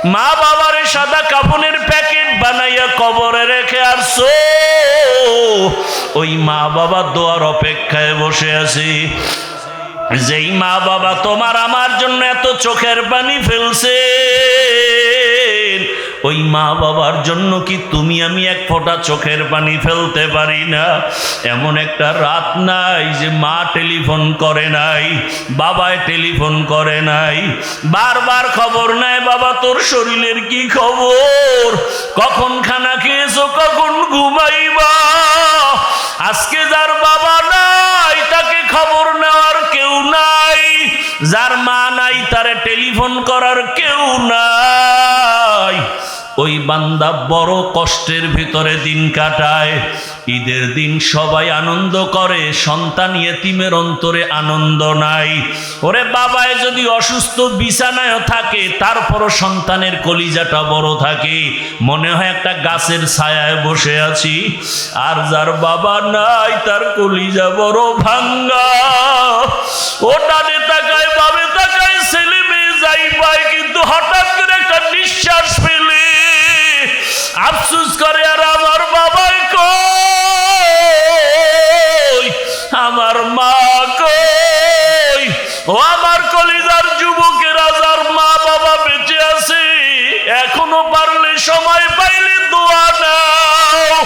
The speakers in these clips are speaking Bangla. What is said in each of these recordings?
মা বাবারে সাদা কাফনের প্যাকেট বানাইয়া কবরে রেখে আসছো, ওই মা বাবা দোয়ার অপেক্ষায় বসে আছি। যেই মা বাবা তোমার আমার জন্য এত চোখের পানি ফেলছে, ওই মা বাবার জন্য কি তুমি আমি এক ফোঁটা চোখের পানি ফেলতে পারি না? এমন একটা রাত নাই যে মা টেলিফোন করে নাই, বাবায় টেলিফোন করে নাই, বারবার খবর নেয় বাবা তোর শরীরের কি খবর, কখন খানা খেয়েছো, কখন ঘুমাইবা। আজকে যার বাবা নাই তাকে খবর নেওয়ার কেউ নাই, যার মা নাই তারে টেলিফোন করার কেউ নাই। ওই বান্দা বড় কষ্টের ভিতরে দিন কাটায়। ঈদের দিন সবাই আনন্দ করে, সন্তান ইয়েতিমের অন্তরে আনন্দ নাই। ওরে বাবায় যদি অসুস্থ বিছানায় থাকে, তারপরও সন্তানের কলিজাটা বড় থাকে, মনে হয় একটা গাছের ছায়ায় বসে আছি। আর যার বাবা নাই তার কলিজা বড় ভাঙ্গা, ও ডানে তাকায় বামে তাকায়, ছেলে মেয়ে যাই পায়, কিন্তু হঠাৎ করে একটা নিঃশ্বাস ফেলে আফসোস করে আর আমার বাবাই কই, আমার মা কই। ও আমার কলিজার যুবকেরা, যার মা বাবা বেঁচে আছে, এখনো পারলে সময় পাইলে দোয়া নাও।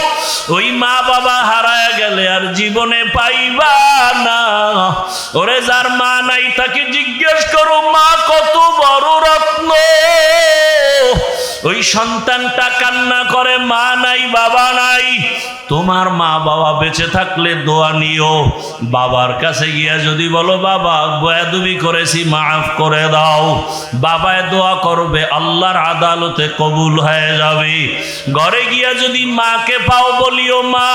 ওই মা বাবা হারায় গেলে আর জীবনে পাইবা না। ওরে যার মা নাই তাকে জিজ্ঞেস করো মা কত বড় রত্ন। ওই সন্তানটা কান্না করে মা নাই বাবা নাই। তোমার মা বাবা বেঁচে থাকলে দোয়া নিও। বাবার কাছে গিয়া যদি বলো বাবা বেয়াদবি করেছি মাফ করে দাও, বাবায় দোয়া করবে, আল্লাহর আদালতে কবুল হয়ে যাবে। ঘরে গিয়া যদি মাকে পাও বলিও মা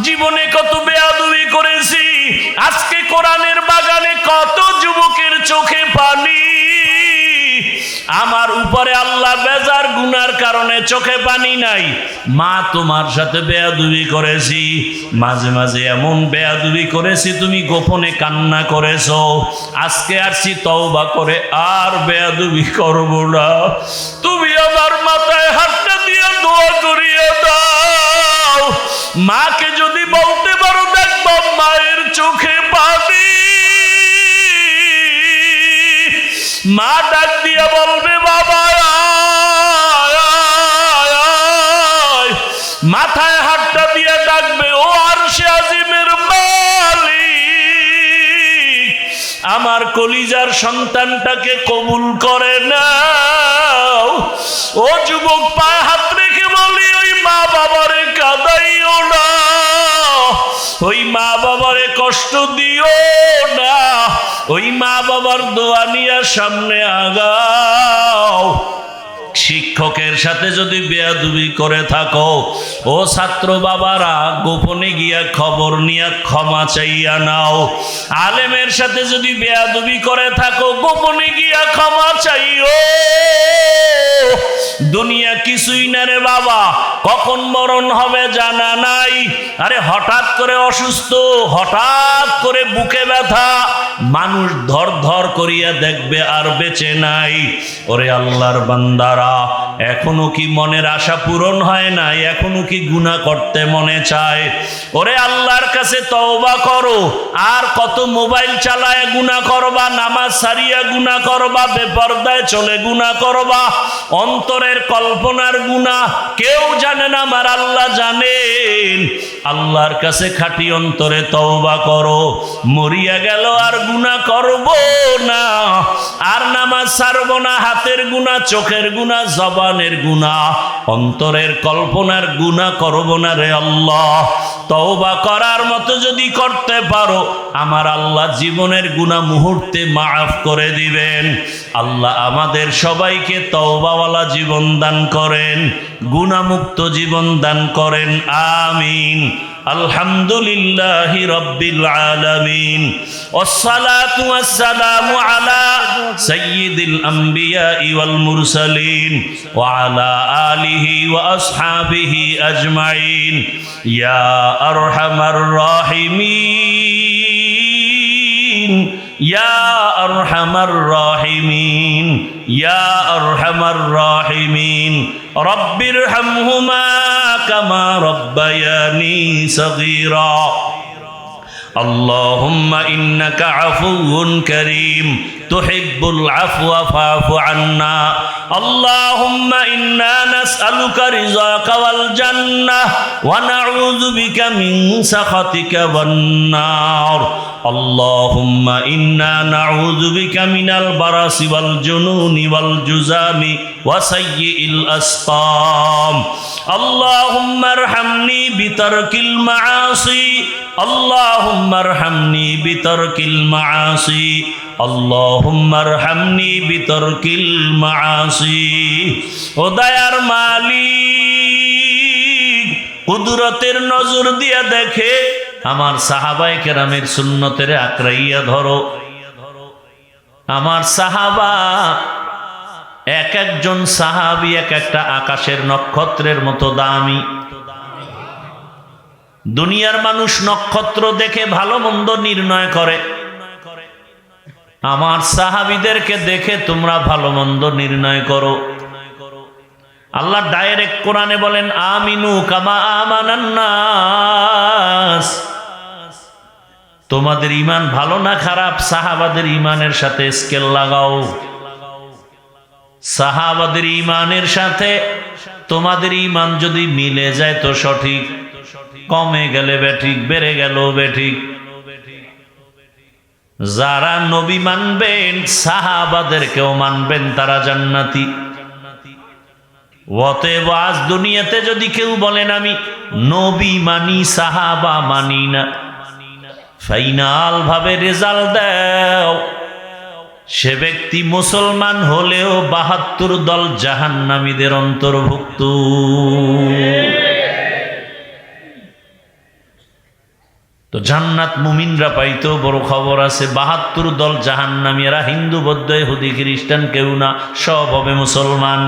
জীবনে কত বেয়াদবি করেছি, আজকে কোরআনের বাগানে কত যুবকের চোখে পানি, আমার উপরে আল্লাহ বেজার গুনার কারণে চোখে পানি নাই। মা তোমার সাথে বেয়াদবি করেছি, মাঝে মাঝে এমন বেয়াদবি করেছি তুমি গোপনে কান্না করেছো, আজকে আসছি তওবা করে আর বেয়াদবি করব না। তুমি আমার মাথায় হাতটা দিয়ে দোয়া করিয়ে দাও। মাকে যদি বলতে পারো দেখবো মায়ের চোখে পানি, মা ডাক দিয়ে বলবে বাবা মাথায় হাতটা দিয়ে ডাকবে, ও আরশে আজিমের মালিক আমার কলিজার সন্তানটাকে কবুল করে নাও। ও যুবক পায়ে হাত রেখে বলি ওই মা বাবারে কাঁদাইও না, ওই মা বাবারে কষ্ট দিও না, ওই মা বাবার দোয়া নিয়ে সামনে আগাও। শিক্ষকের সাথে যদি বেয়াদবি করে থাকো, ও ছাত্র বাবারা গোপনে গিয়া খবর নিয়ে ক্ষমা চাইয়া নাও। আলেমের সাথে যদি বেয়াদবি করে থাকো, গোপনে গিয়া ক্ষমা চাইও। দুনিয়া কিছুই না রে বাবা, কখন মরণ হবে জানা নাই। আরে হঠাৎ করে অসুস্থ, হঠাৎ করে বুকে ব্যথা, মানুষ ধর ধর করিয়া দেখবে আর বেঁচে নাই। ওরে আল্লাহর বান্দারা, এখনো কি মনের আশা পূরণ হয় নাই? এখনো কি গুনাহ করতে মনে চায়? ওরে আল্লাহর কাছে তওবা করো। আর কত মোবাইল চালায় গুনাহ করবা, নামাজ ছাড়িয়া গুনাহ করবা, বেপরদায় চলে গুনাহ করবা, অন্তরের কল্পনার গুনাহ কেউ জানে না, আমার আল্লাহ জানেন। আল্লাহর কাছে খাঁটি অন্তরে তওবা করো। মরিয়া গেল আর গুনাহ করব না, আর নামাজ ছাড়ব না, হাতের গুনাহ, চোখের গুনাহ, জবানের গুনাহ, অন্তরের কল্পনার গুনাহ করব না রে আল্লাহ। তওবা করার মতো যদি করতে পারো, আমার আল্লাহ জীবনের গুনাহ মুহূর্তে মাফ করে দিবেন। আল্লাহ আমাদের সবাইকে তওবাওয়ালা জীবন দান করেন, গুনাহমুক্ত জীবন দান করেন, আমিন। আলহামদুলিল্লাহি রাব্বিল আলামিন, ওয়াসসালাতু ওয়াসসালামু আলা সাইয়্যিদিল আমবিয়াই ওয়াল মুরসালিন ওয়া আলা আলিহি ওয়া আসহাবিহি আজমাইন। ইয়া আরহামার রাহিমিন, ইয়া আরহামার রাহিমিন, ইয়া আরহামার রাহিমিন রব্বিরহামহুমা কামা রব্বায়ানি সগীরা اللهم إنك عفو كريم تحب العفو فاعف عنا اللهم إنا نسألك رضاك والجنة ونعوذ بك من سخطك والنار اللهم إنا نعوذ بك من البرص والجنون والجذام وسيء الأسقام اللهم ارحمني بترك المعاصي اللهم ارحمني بترك المعاصي اللهم ارحمني بترك المعاصي ও দয়ার মালিক কুদরতের নজর দিয়া দেখে আমার সাহাবায়ে কেরামের সুন্নতের আঁকড়াইয়া ধরো আমার সাহাবা এক একজন সাহাবী এক একটা আকাশের নক্ষত্রের মতো দামি দুনিয়ার মানুষ নক্ষত্র দেখে ভালো মন্দ নির্ণয় করে আমার সাহাবীদেরকে দেখে তোমরা ভালো মন্দ নির্ণয় করো আল্লাহ ডাইরেক্ট কোরআনে বলেন আমিনু কামা আমানান নাস তোমাদের ঈমান ভালো না খারাপ সাহাবাদের ঈমানের সাথে স্কেল লাগাও সাহাবাদের ঈমানের সাথে তোমাদের ঈমান যদি মিলে যায় তো সঠিক কমে গেলে বেঠিক বেড়ে গেল বেঠিক যারা নবী মানবেন সাহাবাদেরকেও মানবেন তারা জান্নাতি অতএব আজ দুনিয়াতে যদি কেউ বলেন আমি নবী মানি সাহাবা মানি না ফাইনাল ভাবে রেজাল্ট দাও সে ব্যক্তি মুসলমান হলেও ৭২ দল জাহান্নামীদের অন্তর্ভুক্ত তো জান্নাত মুমিনরা পাইতেও বড় খবর আছে ৭২ দল জাহান্নামী এরা হিন্দু বৌদ্ধ ইহুদি খ্রিস্টান কেউ না সব হবে মুসলমান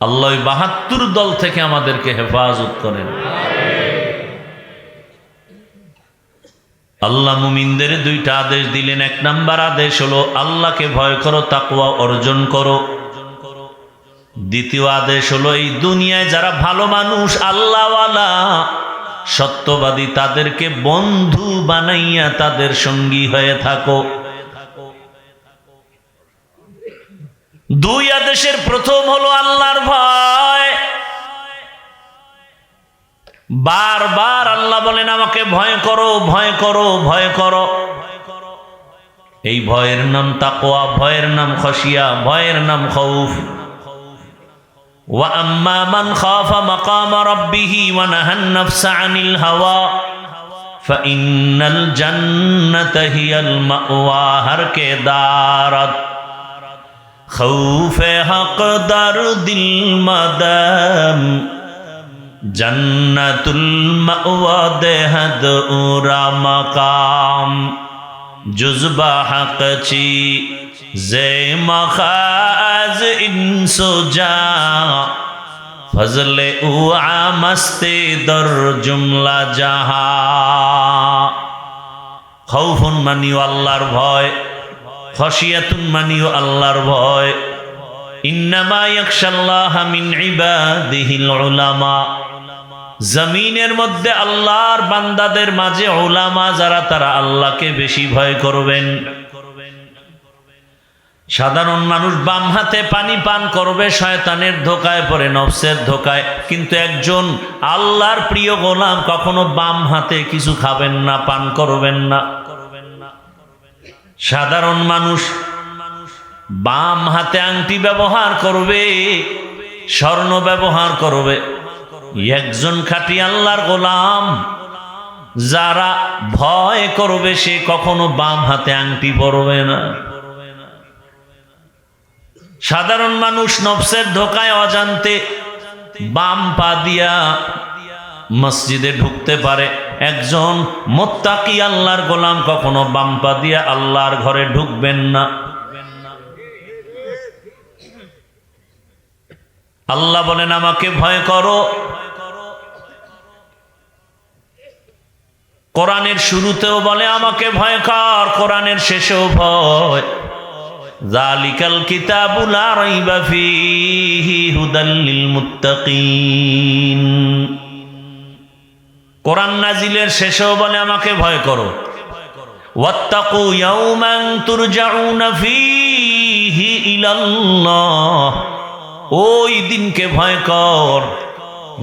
আল্লাহ ৭২ দল থেকে আমাদেরকে হেফাজত করেন আল্লাহ মুমিনদের দুইটা আদেশ দিলেন এক নাম্বার আদেশ হলো আল্লাহকে ভয় করো তাকওয়া অর্জন করো দ্বিতীয় আদেশ হলো এই দুনিয়ায় যারা ভালো মানুষ আল্লাহওয়ালা সত্যবাদী তাদেরকে বন্ধু বানাইয়া তাদের সঙ্গী হয়ে থাকো দুই আদেশের প্রথম হলো আল্লাহর ভয় বারবার আল্লাহ বলেন আমাকে ভয় করো ভয় করো ভয় করো এই ভয়ের নাম তাকওয়া ভয়ের নাম খশিয়া ভয়ের নাম খৌফ وَأَمَّا مَنْ خَافَ مَقَامَ رَبِّهِ وَنَهَى النَّفْسَ عَنِ الْهَوَى فَإِنَّ الْجَنَّةَ هِيَ الْمَأْوَى ہر کے دارت خوف حق در دل مدام جنت المأوى دہد اورا مقام جذبہ حق چی زے مخاز انسو جا فضل او آمستے در جملہ جہاں خوفن منیو اللہ بھائے خشیتن منیو اللہ بھائے انما یخشى اللہ من عباده العلماء জমিনের মধ্যে আল্লাহর বান্দাদের মাঝে উলামা যারা তারা আল্লাহকে বেশি ভয় করবেন সাধারণ মানুষ বাম হাতে পানি পান করবে শয়তানের ধোকায় পড়ে নফসের ধোকায় কিন্তু একজন আল্লাহর প্রিয় গোলাম কখনো বাম হাতে কিছু খাবেন না পান করবেন না সাধারণ মানুষ বাম হাতে আংটি ব্যবহার করবে স্বর্ণ ব্যবহার করবে একজন খাঁটি আল্লাহর গোলাম যারা ভয় করবে সে কখনো বাম হাতে আংটি পরবে না সাধারণ মানুষ নফসের ধোকায় অজান্তে বাম পা দিয়া মসজিদে ঢুকতে পারে একজন মুত্তাকি আল্লাহর গোলাম কখনো বাম পা দিয়া আল্লাহর ঘরে ঢুকবেন না আল্লাহ বলেন আমাকে ভয় করো কোরআনের শুরুতেও বলে আমাকে ভয় কর কোরআনের শেষেও ভয় যালিকাল কিতাবু লা রাইবা ফীহি হুদাল লিল মুত্তাকিন। কোরআন নাজিলের শেষেও বলে আমাকে ভয় করো, ওয়াত্তাকু ইয়াওমান তুরজাউনা ফীহি ইলাল্লাহ, ওই দিনকে ভয় কর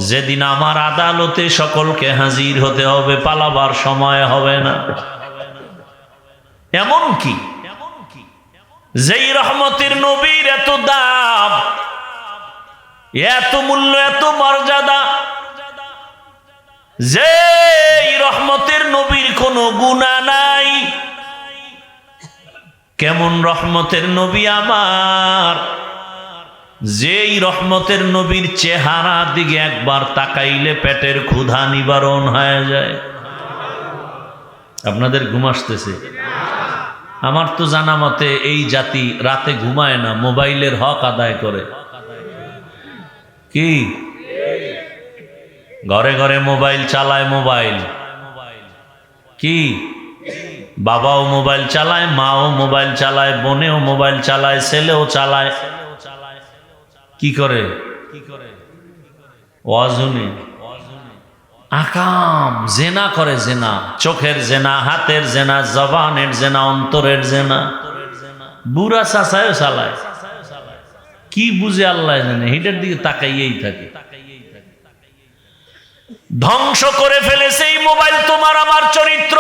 যেদিন আমার আদালতে সকলকে হাজির হতে হবে, পালাবার সময় হবে না। এমন কি যেই রহমতের নবীর এত দাম, এত মূল্য, এত মর্যাদা, যেই রহমতের নবীর কোনো গুনাহ নাই, কেমন রহমতের নবী আমার, যেই রহমতের নবীর চেহারা দিকে একবার তাকাইলে পেটের ক্ষুধা নিবারণ হয়ে যায়। আপনাদের ঘুম আসতেছে? আমার তো জানা মতে এই জাতি রাতে ঘুমায় না, মোবাইলের হক আদায় করে। কি ঘরে ঘরে মোবাইল চালায়, মোবাইল কি বাবাও মোবাইল চালায়, মাও মোবাইল চালায়, বোনেও মোবাইল চালায়, ছেলেও চালায়। কি করে? ওয়াজুনে আকাম জেনা করে, জেনা, চোখের জেনা, হাতের জেনা, জবানের জেনা, অন্তরের জেনা। বুড়া চাচায়ও চালায়, কি বুঝে আল্লাহ জানে, হিটার দিকে তাকাইয়েই থাকে। ধ্বংস করে ফেলেছে এই মোবাইল তোমার আমার চরিত্র।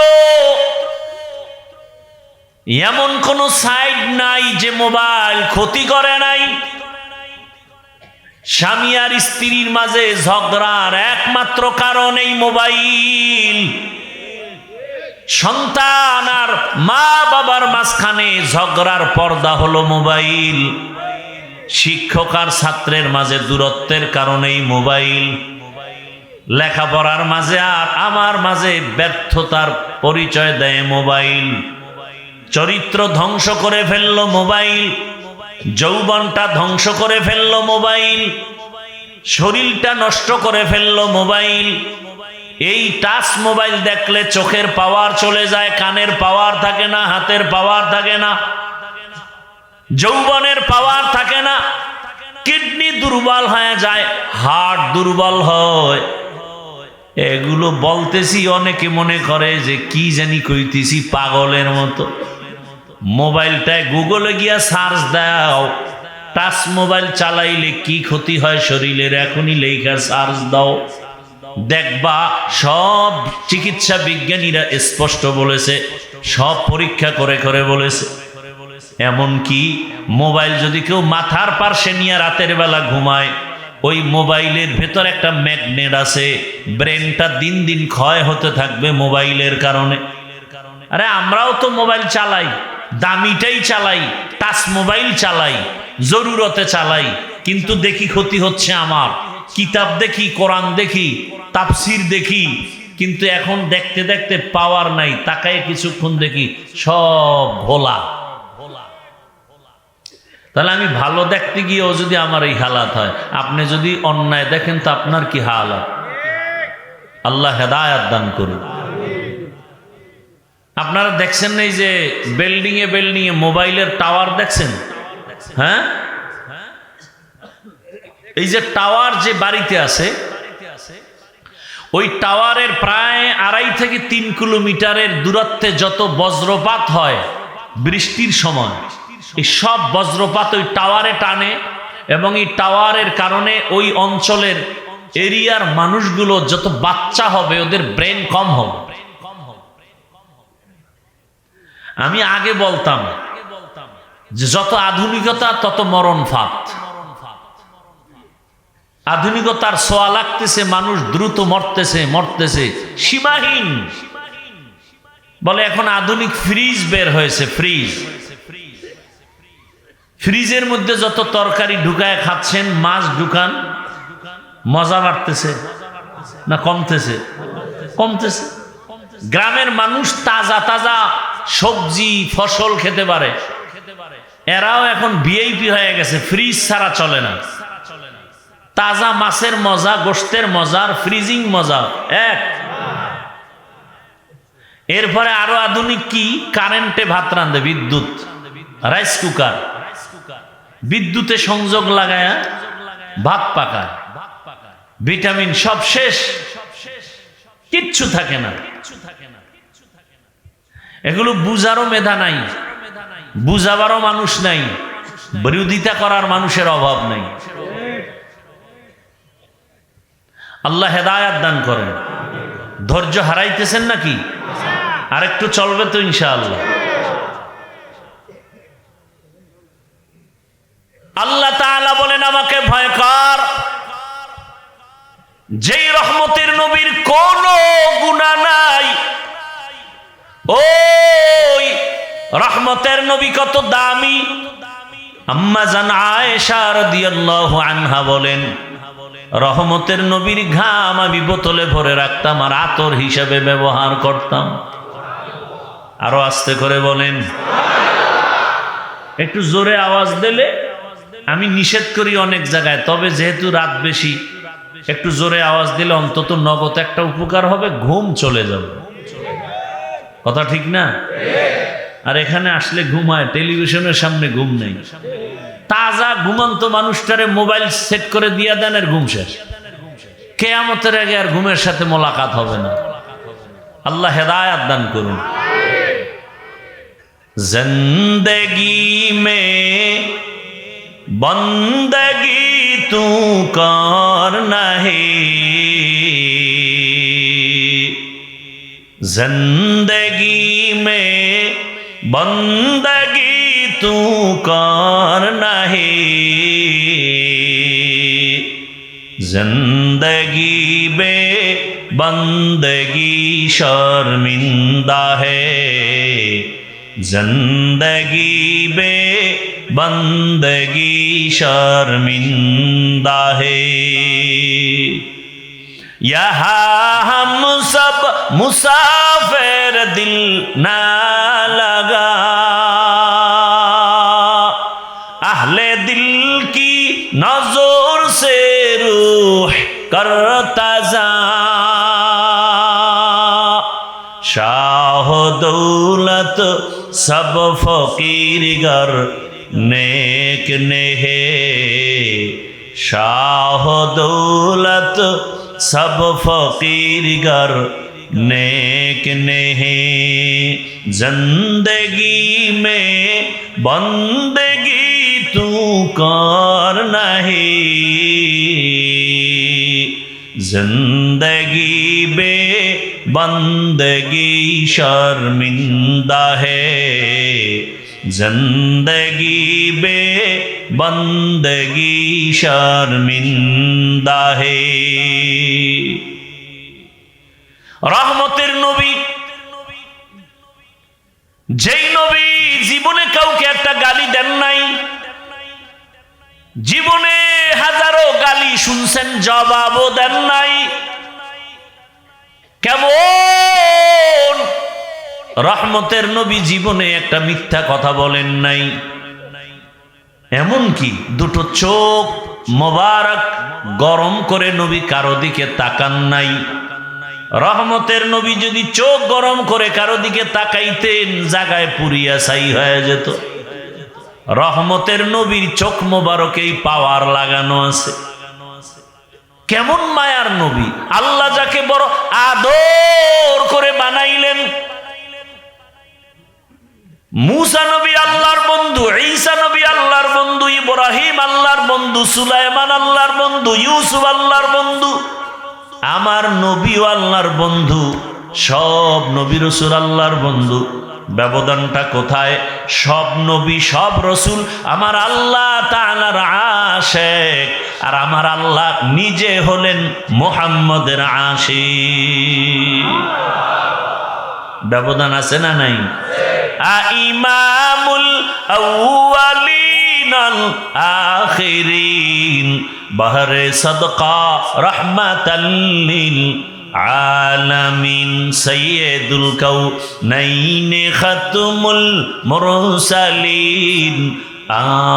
এমন কোন সাইড নাই যে মোবাইল ক্ষতি করে নাই। স্বামী আর স্ত্রীর মাঝে ঝগড়ার একমাত্র কারণ এই মোবাইল। সন্তান আর মা বাবার মাঝখানে ঝগড়ার পর্দা হলো মোবাইল। শিক্ষক আর ছাত্রের মাঝে দূরত্বের কারণেই মোবাইল। লেখাপড়ার মাঝে আর আমার মাঝে ব্যর্থতার পরিচয় দেয় মোবাইল। চরিত্র ধ্বংস করে ফেললো মোবাইল, যৌবনটা ধ্বংস করে ফেললো মোবাইল, শরীরটা নষ্ট করে ফেললো মোবাইল। এই টাচ মোবাইল দেখলে চোখের পাওয়ার চলে যায়, কানের পাওয়ার থাকে না, হাতের পাওয়ার থাকে না, যৌবনের পাওয়ার থাকে না, কিডনি দুর্বল হয়ে যায়, হার্ট দুর্বল হয়। এগুলো বলতেছি, অনেকে মনে করে যে কি জানি কইতেছি, পাগলের মতো। মোবাইলটায় গুগলে গিয়া সার্চ দাও, টাচ মোবাইল চালাইলে কি ক্ষতি হয় শরীরের, এখনই লেখা সার্চ দাও, দেখবা সব চিকিৎসা বিজ্ঞানীরা স্পষ্ট বলেছে, সব পরীক্ষা করে করে বলেছে। এমনকি মোবাইল যদি কেউ মাথার পার্শ্বে নিয়ে রাতের বেলা ঘুমায়, ওই মোবাইলের ভেতর একটা ম্যাগনেট আছে, ব্রেনটা দিন দিন ক্ষয় হতে থাকবে মোবাইলের কারণে। আরে আমরাও তো মোবাইল চালাই, দামিটাই চালাই, টাচ মোবাইল চালাই, জরুরতে চালাই, কিন্তু দেখি ক্ষতি হচ্ছে আমার। কিতাব দেখি, কোরআন দেখি, তাফসির দেখি, কিন্তু এখন দেখতে দেখতে পাওয়ার নাই, তাকায় কিছুক্ষণ দেখি সব ভোলা। তাহলে আমি ভালো দেখতে গিয়েও যদি আমার এই হালাত হয়, আপনি যদি অন্যায় দেখেন তো আপনার কি হালাত? আল্লাহ হেদায়েত দান করুন। আপনারা দেখছেন না এই যে বিল্ডিং এ বিল্ডিং এ মোবাইলের টাওয়ার দেখছেন? হ্যাঁ, এই যে টাওয়ার যে বাড়িতে আছে, ওই টাওয়ারের প্রায় 2.5 থেকে 3 কিলোমিটারের দূরত্বে যত বজ্রপাত হয় বৃষ্টির সময়, এই সব বজ্রপাত ওই টাওয়ারে টানে, এবং এই টাওয়ারের কারণে ওই অঞ্চলের এরিয়ার মানুষগুলো যত বাচ্চা হবে, ওদের ব্রেন কম হবে। আমি আগে বলতাম যে যত আধুনিকতা তত মরণ ফাঁদ। আধুনিকতার ছোঁয়া লাগতেছে, মানুষ দ্রুত মরতেছে সীমাহীন। বলে এখন আধুনিক ফ্রিজ বের হয়েছে, ফ্রিজের মধ্যে যত তরকারি ঢুকায় খাচ্ছেন, মাছ ঢুকান, মজা বাড়তেছে না কমতেছে? কমতেছে। গ্রামের মানুষ তাজা তাজা সবজি ফসল খেতে পারে, এরাও এখন ভিআইপি হয়ে গেছে, ফ্রিজ ছাড়া চলে না। তাজা মাছের মজা, গোশতের মজা, ফ্রিজিং মজা এক। এরপরে আরো আধুনিক কি, কারেন্টে ভাত রান্ধে, বিদ্যুৎ। রাইস কুকার, বিদ্যুতে সংযোগ লাগায়া ভাত পাকায়, ভিটামিন সব শেষ, কিচ্ছু থাকে না। এগুলো বুঝারও মেধা নাই, বুঝাবারও মানুষ নাই, বিরোধিতা করার মানুষের অভাব নাই। আল্লাহ হেদায়াত দান করেন। ধৈর্য হারাইতেছেন নাকি? আরেকটু চলবে তো ইনশাআল্লাহ। আল্লাহ তাআলা বলেন আমাকে ভয় কর, যেই রহমতের নবীর কোনো গুনাহ নাই। ওই রহমতের নবী কত দামি। আম্মা জান আয়েশা রাদিয়াল্লাহু আনহা বলেন, রহমতের নবীর ঘাম আমি বোতলে ভরে রাখতাম আর আতর হিসাবে ব্যবহার করতাম। আরো আস্তে করে বলেন, একটু জোরে আওয়াজ দিলে আমি নিষেধ করি অনেক জায়গায়, তবে যেহেতু রাত বেশি একটু জোরে আওয়াজ দিলে অন্তত নগদ একটা উপকার হবে, ঘুম চলে যাবে। কথা ঠিক না? আর এখানে আসলে ঘুমায়, টেলিভিশনের সামনে ঘুম নেই। তাজা ঘুমন্ত মানুষটারে মোবাইল সেট করে দিয়া দেন, আর ঘুম শেষ। কিয়ামতের আগে আর ঘুমের সাথে মোলাকাত হবে না। আল্লাহ হেদায়াত দান করুন। জিন্দেগি মে বন্দগি তু করনা হে, जिंदगी में बंदगी तू करना है, जिंदगी में बंदगी शर्मिंदा है, जिंदगी में बंदगी शर्मिंदा है। यहाँ हम सब मुसाफिर दिल ना लगा, अहले दिल की नजर से रूह करता जा, शाह दौलत सब फकीर गर नेक ने है, शाह दौलत सब फकीर गर नेक ने है, जिंदगी में बंदगी तू करना है, जिंदगी में बंदगी शर्मिंदा है, जिंदगी में बंदगी शर्मिंदा है। রহমতের নবী, যেই নবী জীবনে কাউকে একটা গালি দেন নাই, জীবনে হাজারো গালি শুনছেন জবাবও দেন নাই। কেমন রহমতের নবী জীবনে একটা মিথ্যা কথা বলেন নাই, এমনকি দুটো চোখ মোবারক গরম করে নবী কারো দিকে তাকান নাই। রহমতের নবী যদি চোখ গরম করে কারো দিকে তাকাইতেন, জায়গায় পুরিয়া ছাই হয়ে যেত। রহমতের নবীর চোখ মোবারকেই পাওয়ার লাগানো আছে। কেমন মায়ার নবী! আল্লাহ যাকে বড় আদর করে বানাইলেন। মুসা নবী আল্লাহর বন্ধু, ঈসা নবী আল্লাহর বন্ধু, ইব্রাহিম আল্লাহর বন্ধু, সুলাইমান আল্লাহর বন্ধু, ইউসুফ আল্লাহর বন্ধু। আমার নবীও আল্লাহর বন্ধু, সব নবী রাসূল আল্লাহর বন্ধু। ব্যবধানটা কোথায়? সব নবী সব রাসূল আমার আল্লাহ তাআলার আশিক, আর আমার আল্লাহ নিজে হলেন মুহাম্মদের আশিক। ব্যবধান আছে না নাই? ইমামুল আউয়ালিন আল আখিরিন বাহরে সাদকা রাহমাতাল লিল আলামিন সাইয়্যিদুল কাউনাইন খাতমুল মুরসালিন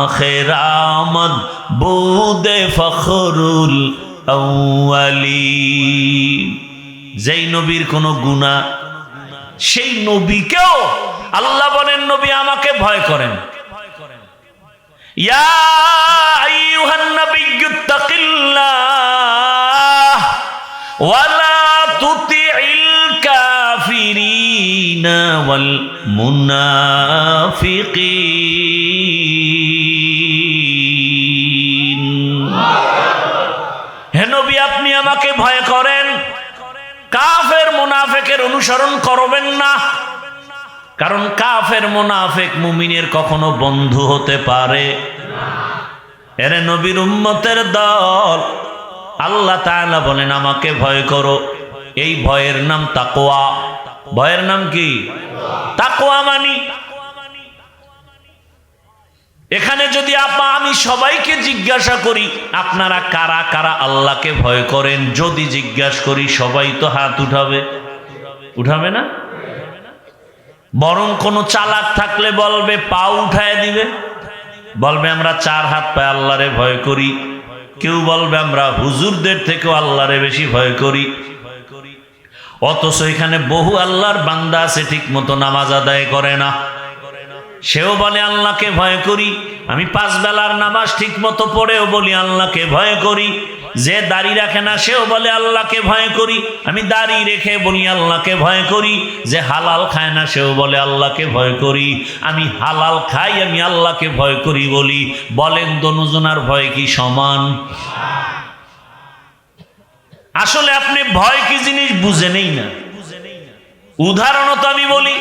আখির আমদ বুদে ফখরুল আউয়ালিন। যেই নবীর কোনো গুনাহ, সেই নবীকেও আল্লাহ বলেন নবী আমাকে ভয় করেন। ইয়া আইয়ুহান নাবিয়্যু তাকিল্লাহ ওয়া লা তুতি'ল কাফিরিনা ওয়াল মুনাফিকিন। হে নবী, আপনি আমাকে ভয় করেন, কাফের মুনাফিকের অনুসরণ করবেন না, কারণ কাফের মুনাফিক মুমিনের কখনো বন্ধু হতে পারে না। এরে নবীর উম্মতের দল, আল্লাহ তাআলা বলেন আমাকে ভয় করো। এই ভয়ের নাম তাকওয়া। ভয়ের নাম কি? তাকওয়া। মানি এখানে যদি আমি সবাইকে জিজ্ঞাসা করি আপনারা কারা কারা আল্লাহকে ভয় করেন, যদি জিজ্ঞাসা করি সবাই তো হাত উঠাবে, উঠাবে না? বরং কোনো চালাক থাকলে বলবে, পা উঠায় দিবে, বলবে আমরা 4 হাত পায়ে আল্লাহরে ভয় করি। কেউ বলবে আমরা হুজুরদের থেকেও আল্লাহরে বেশি ভয় করি। অথচ এখানে বহু আল্লাহর বান্দা আছে ঠিক মতো নামাজ আদায় করে না, সেও বলে আল্লাহকে ভয় করি। আমি 5 বেলার নামাজ ঠিক মতো পড়েও বলি আল্লাহকে ভয় করি। যে দাড়ি রাখে না সেও বলে আল্লাহকে ভয় করি। আমি দাড়ি রেখে বলি আল্লাহকে ভয় করি। যে হালাল খায় না সেও বলে আল্লাহকে ভয় করি। আমি হালাল খাই, আমি আল্লাহকে ভয় করি বলি। বলেন দোনোজনার ভয় কি সমান? আসলে আপনি ভয় কি জিনিস বুঝেনই না। উদাহরণত আমি বলি,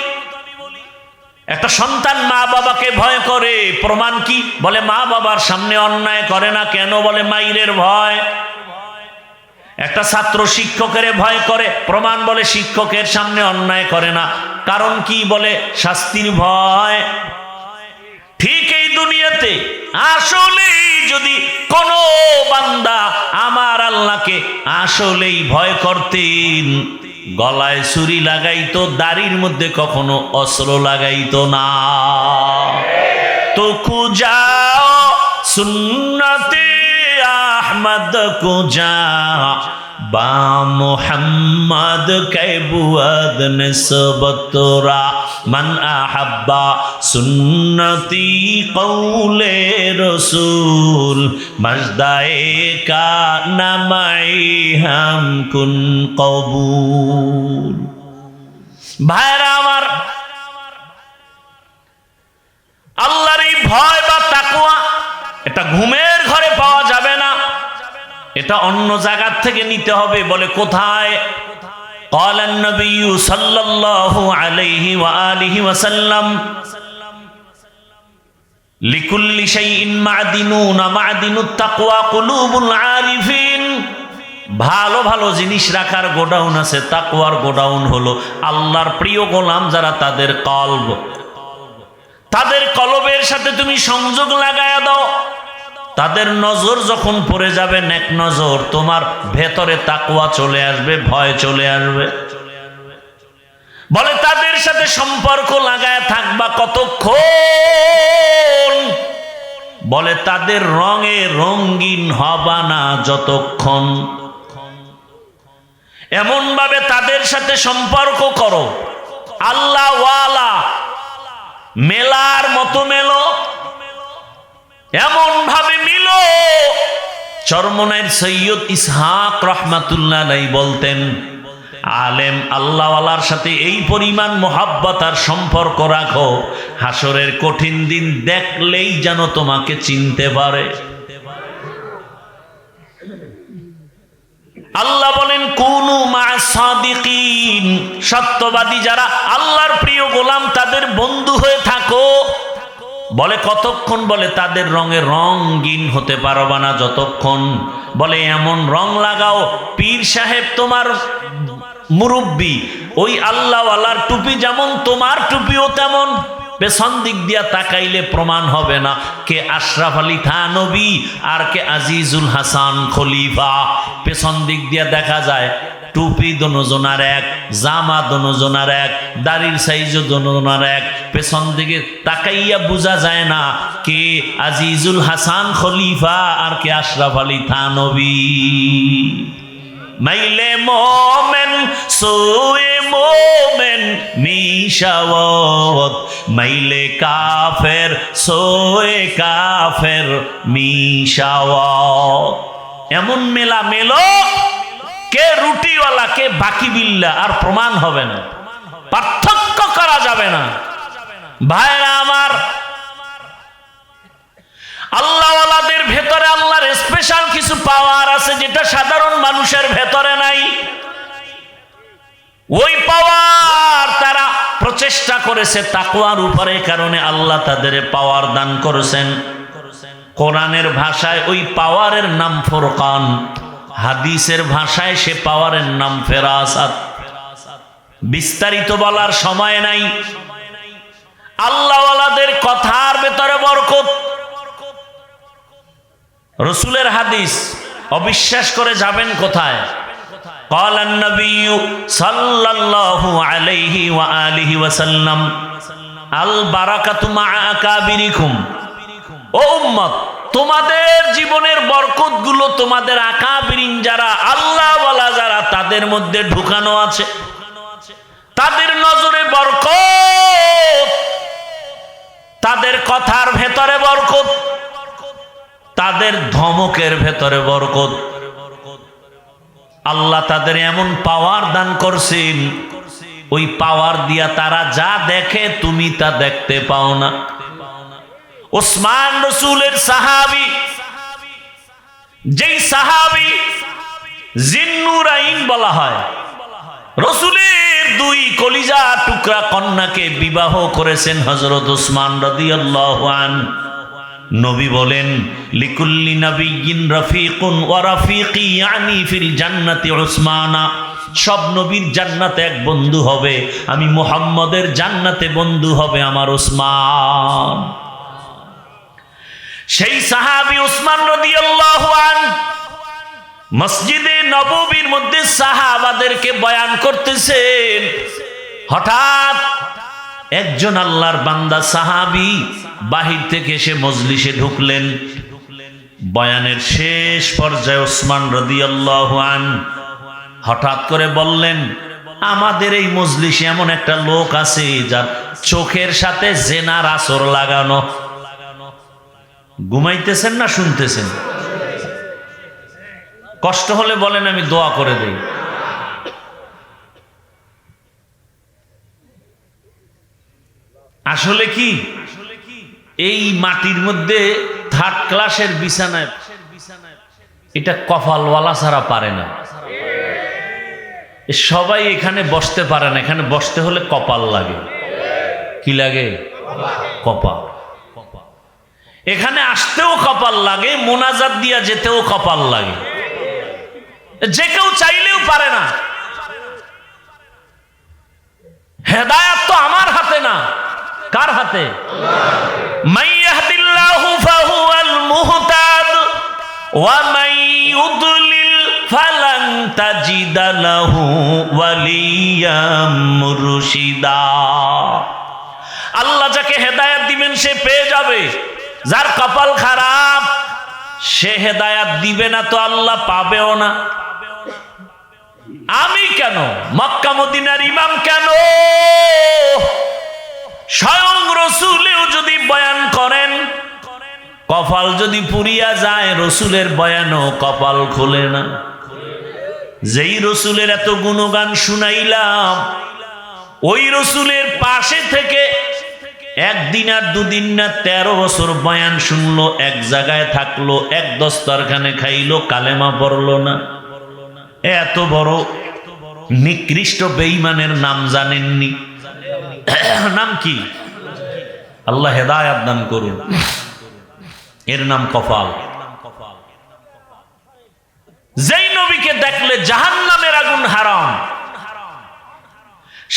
একটা সন্তান মা বাবাকে ভয় করে, প্রমাণ কি? বলে মা বাবার সামনে অন্যায় করে না কেন? বলে মাইরের ভয়। একটা ছাত্র শিক্ষকের ভয় করে, প্রমাণ? বলে শিক্ষকের সামনে অন্যায় করে না, কারণ কি? বলে শাস্তির ভয়। ঠিক এই দুনিয়াতে আসলেই যদি কোনো বান্দা আমার আল্লাহকে আসলেই ভয় করতেন, গলায় ছুরি লাগাইতো, দাড়ির মধ্যে কখনো অস্ত্র লাগাইতো না। তো কুজা সুন্নতে আহমদ কুজা বা মুহাম্মদ কে বুয়াদ নিসবতরা মান আহাব্বা সুন্নতি কৌলে রসুল মজদায়ে কা নামাই হাম কুন কবুল। ভাইরা আমার, আল্লাহর এই ভয় বা তাকওয়া এটা ঘুমের ঘরে পাওয়া যাবে না, এটা অন্য জায়গা থেকে নিতে হবে। বলে কোথায়? قال النبي صلى الله عليه وآله وسلم لكل شيء معدنون معدن التقوى قلوب العارفين। ভালো ভালো জিনিস রাখার গোডাউন আছে, তাকওয়ার গোডাউন হলো আল্লাহর প্রিয় গোলাম যারা, তাদের কলব, তাদের কলবের সাথে তুমি সংযোগ লাগায়া দাও। তাদের নজর যখন পড়ে যাবে নেক নজর, তোমার ভেতরে তাকওয়া চলে আসবে, ভয় চলে আসবে। বলে তাদের সাথে সম্পর্ক লাগায় থাকবা কতক্ষণ? বলে তাদের রঙে রঙিন হবা না যতক্ষণ। এমন ভাবে তাদের সাথে সম্পর্ক করো, আল্লাহ ওয়ালা মেলার মতো মেলো, এমন ভাবে মিলো। চরমনাইর সৈয়দ ইসহাক রহমাতুল্লাহ আলাইহি বলতেন, আলেম আল্লাহওয়ালার সাথে এই পরিমাণ মোহাব্বত আর সম্পর্ক রাখো, হাসরের কঠিন দিন দেখলেই যেন তোমাকে চিনতে পারে। আল্লাহ বলেন কুনু মা'আস সাদিকিন, সত্যবাদী যারা আল্লাহর প্রিয় গোলাম তাদের বন্ধু হয়ে থাকো। বলে কতক্ষণ? বলে তাদের রঙে রঙিন হতে পারবা না যতক্ষণ। বলে এমন রং লাগাও, পীর সাহেব তোমার মুরব্বী, ওই আল্লাহওয়ালার টুপি যেমন তোমার টুপিও তেমন। পেছন দিক দিয়া তাকাইলে প্রমাণ হবে না কে আশরাফ আলী থানবী আর কে আজিজুল হাসান খলিফা। পেছন দিক দিয়া দেখা যায় টুপি দোনোজনার এক, জামা দোনোজনার এক, দাড়ির সাইজও দোনোজনার এক। পেছন দিকে তাকাইয়া বোঝা যায় না কে আজিজুল হাসান খলিফা আর কে আশরাফ আলী থানবী। মাইলে মোমেন সোয়ে মোমেন মিশাওয়াত মাইলে কাফের সোয়ে কাফের মিশাওয়াত। এমন মেলা মেলো কে রুটিওয়ালা কে বাকি বিল্লা, আর প্রমাণ হবে না, পার্থক্য করা যাবে না। ভাইরা আমার, আল্লাহওয়ালাদের ভেতরে আল্লাহর স্পেশাল কিছু পাওয়ার আছে যেটা সাধারণ মানুষের ভেতরে নাই। ওই পাওয়ার তারা প্রচেষ্টা করেছে তাকওয়ার উপরে, কারণে আল্লাহ তাদের পাওয়ার দান করেছেন। কোরআনের ভাষায় ওই পাওয়ারের নাম ফুরকান, হাদিসের ভাষায় সে পাওয়ারের নাম ফেরাসাত। বিস্তারিত বলার সময় নাই। আল্লাহওয়ালাদের কথার ভেতরে বরকত। রসুলের হাদিস অবিশ্বাস করে যাবেন কোথায়? قال النبي صلى الله عليه وآله وسلم البركة مع أكابركم। ও উম্মত, তোমাদের জীবনের বরকত গুলো তোমাদের আকাবিরিন যারা আল্লাহওয়ালা যারা তাদের মধ্যে ঢুকানো আছে। তাদের নজরে বরকত, তাদের কথার ভেতরে বরকত, তাদের ধমকের ভেতরে বরকত। আল্লাহ তাদের এমন পাওয়ার দান করছেন, ওই পাওয়ার দিয়া তারা যা দেখে তুমি তা দেখতে পাও না। ওসমান রসুলের সাহাবী, যেই সাহাবী জিন্নুরাইন বলা হয়, রসুলের দুই কলিজা টুকরা কন্যাকে বিবাহ করেছেন হযরত ওসমান রাদিয়াল্লাহু আনহু। নবী বলেন, লিকুল্লি নাবিয়্যিন রাফিকুন ওয়া রাফিকি ইয়ানি ফিল জান্নাতি উসমানা। সব নবীর জান্নাতে এক বন্ধু হবে, আমি মুহাম্মদের জান্নাতে বন্ধু হবে আমার ওসমান। সেই সাহাবী ওসমান রাদিয়াল্লাহু আনহু মসজিদে নববীর মধ্যে সাহাবাদেরকে বয়ান করতেছেন। হঠাৎ একজন আল্লাহর বান্দা সাহাবী বাহির থেকে এসে মজলিসে ঢুকলেন। বয়ানের শেষ পর্যায়ে ওসমান রাদিয়াল্লাহু আনহু হঠাৎ করে বললেন, আমাদের এই মজলিসে এমন একটা লোক আছে যার চোখের সাথে জেনার আসর লাগানো। ঘুমাইতেছেন না শুনতেছেন? কষ্ট হলে বলেন, আমি দোয়া করে দেই। আসলে কি এই মাটির মধ্যে থার্ড ক্লাসের বিছানায় এটা কপালওয়ালা ছাড়া পারে না। সবাই এখানে বসতে পারে না, এখানে বসতে হলে কপাল লাগে। কি লাগে? কপাল। এখানে আসতেও কপাল লাগে, মোনাজাত দিয়া যেতেও কপাল লাগে। যে কেউ চাইলেও পারে না। হেদায়েত তো আমার হাতে না, কার হাতে? মান ইয়াহদিল্লাহু ফাহুয়াল মুহতাদ ওয়া মান ইউদ্লিল ফালান তাজিদা লাহু ওয়ালিয়াম মুরশিদা। আল্লাহ যাকে হেদায়েত দিবেন সে পেয়ে যাবে, যার কপাল খারাপ সে হেদায়েত দিবে না তো আল্লাহ পাবেও না। আমি কেন, মক্কা মদিনার ইমাম কেন, স্বয়ং রসুলেও যদি বয়ান করেন, কপাল যদি পুরিয়া যায়, রসুলের বয়ানও কপাল খোলে না। যেই রসুলের এত গুণগান শুনাইলাম, ওই রসুলের পাশে থেকে একদিন আর দুদিন না 13 বছর বয়ান শুনলো, এক জায়গায় থাকলো, এক দস্তরখানে খাইলো, কালেমা পড়লো না। এত বড় নিকৃষ্ট বেঈমানের নাম জানেননি? নাম কি? আল্লাহ হেদায়েত দান করুন। এর নাম কপাল। যেই নবীকে দেখলে জাহান্নামের আগুন হারাম,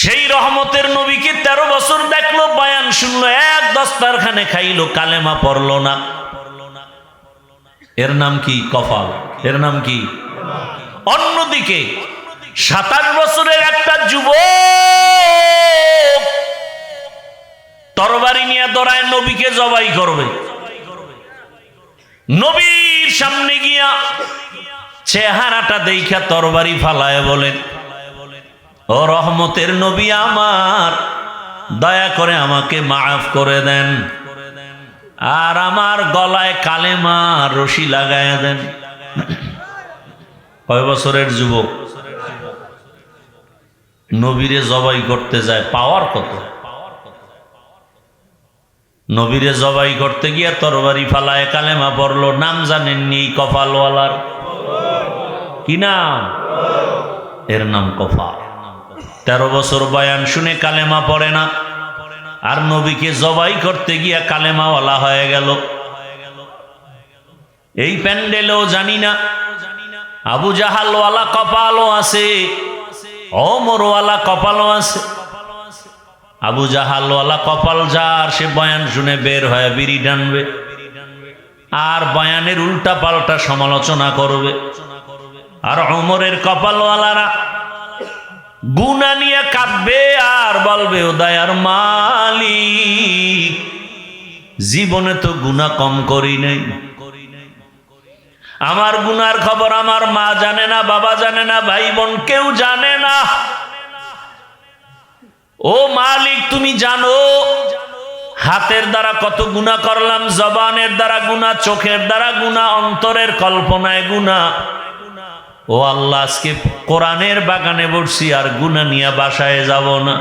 সেই রহমতের নবীকে 13 বছর দেখলো, বয়ান শুনলো, এক দস্তরখানে খাইলো, কালেমা পড়লো না। এর নাম কি? কপাল। এর নাম কি? অন্যদিকে 27 বছরের একটা যুবক তরবারি নিয়ে দৌড়ায় নবীকে জবাই করবে। নবীর সামনে গিয়া চেহারাটা দেখা তরবারি ফালায় বলেন, ও রহমতের নবী আমার, দয়া করে আমাকে মাফ করে দেন আর আমার গলায় কালেমা রশি লাগায়া দেন। কয় বছরের যুবক নবীরে জবাই করতে যায়, পাওয়ার কত! নবীরে জবাই করতে গিয়ে তরবারি ফালায় কালেমা পড়লো। নাম জানেননি কপালওয়ালার? কি নাম? এর নাম কপাল। 13 বছর বয়ান শুনে কালেমা পড়ে না, আর নবীকে জবাই করতে গিয়া কালেমাওয়ালা হয়ে গেল। এই প্যান্ডেলেও জানি না আবু জাহালওয়ালা কপালও আছে, ওমরওয়ালা কপালও আছে। আবু জাহালওয়ালা কপাল যার, সে বয়ান শুনে বের হয়ে বিড়ি টানবে আর বয়ানের উল্টা পাল্টা সমালোচনা করবে। আর ওমরের কপালওয়ালারা গুনাহ নিয়ে কাঁদবে আর বলবে, ও দয়ার মালিক, জীবনে তো গুনাহ কম করি নাই, আমার গুনার খবর আমার মা জানে না, বাবা জানে না, ভাই বোন কেউ জানে না। ও মালিক, তুমি জানো হাতের দ্বারা কত গুনাহ করলাম, জবানের দ্বারা গুনাহ, চোখের দ্বারা গুনাহ, অন্তরের কল্পনায় গুনাহ। ও আল্লাহ, আজকে কোরআনের বাগানে বসছি আর গুনাহ নিয়ে বাসায় যাব না।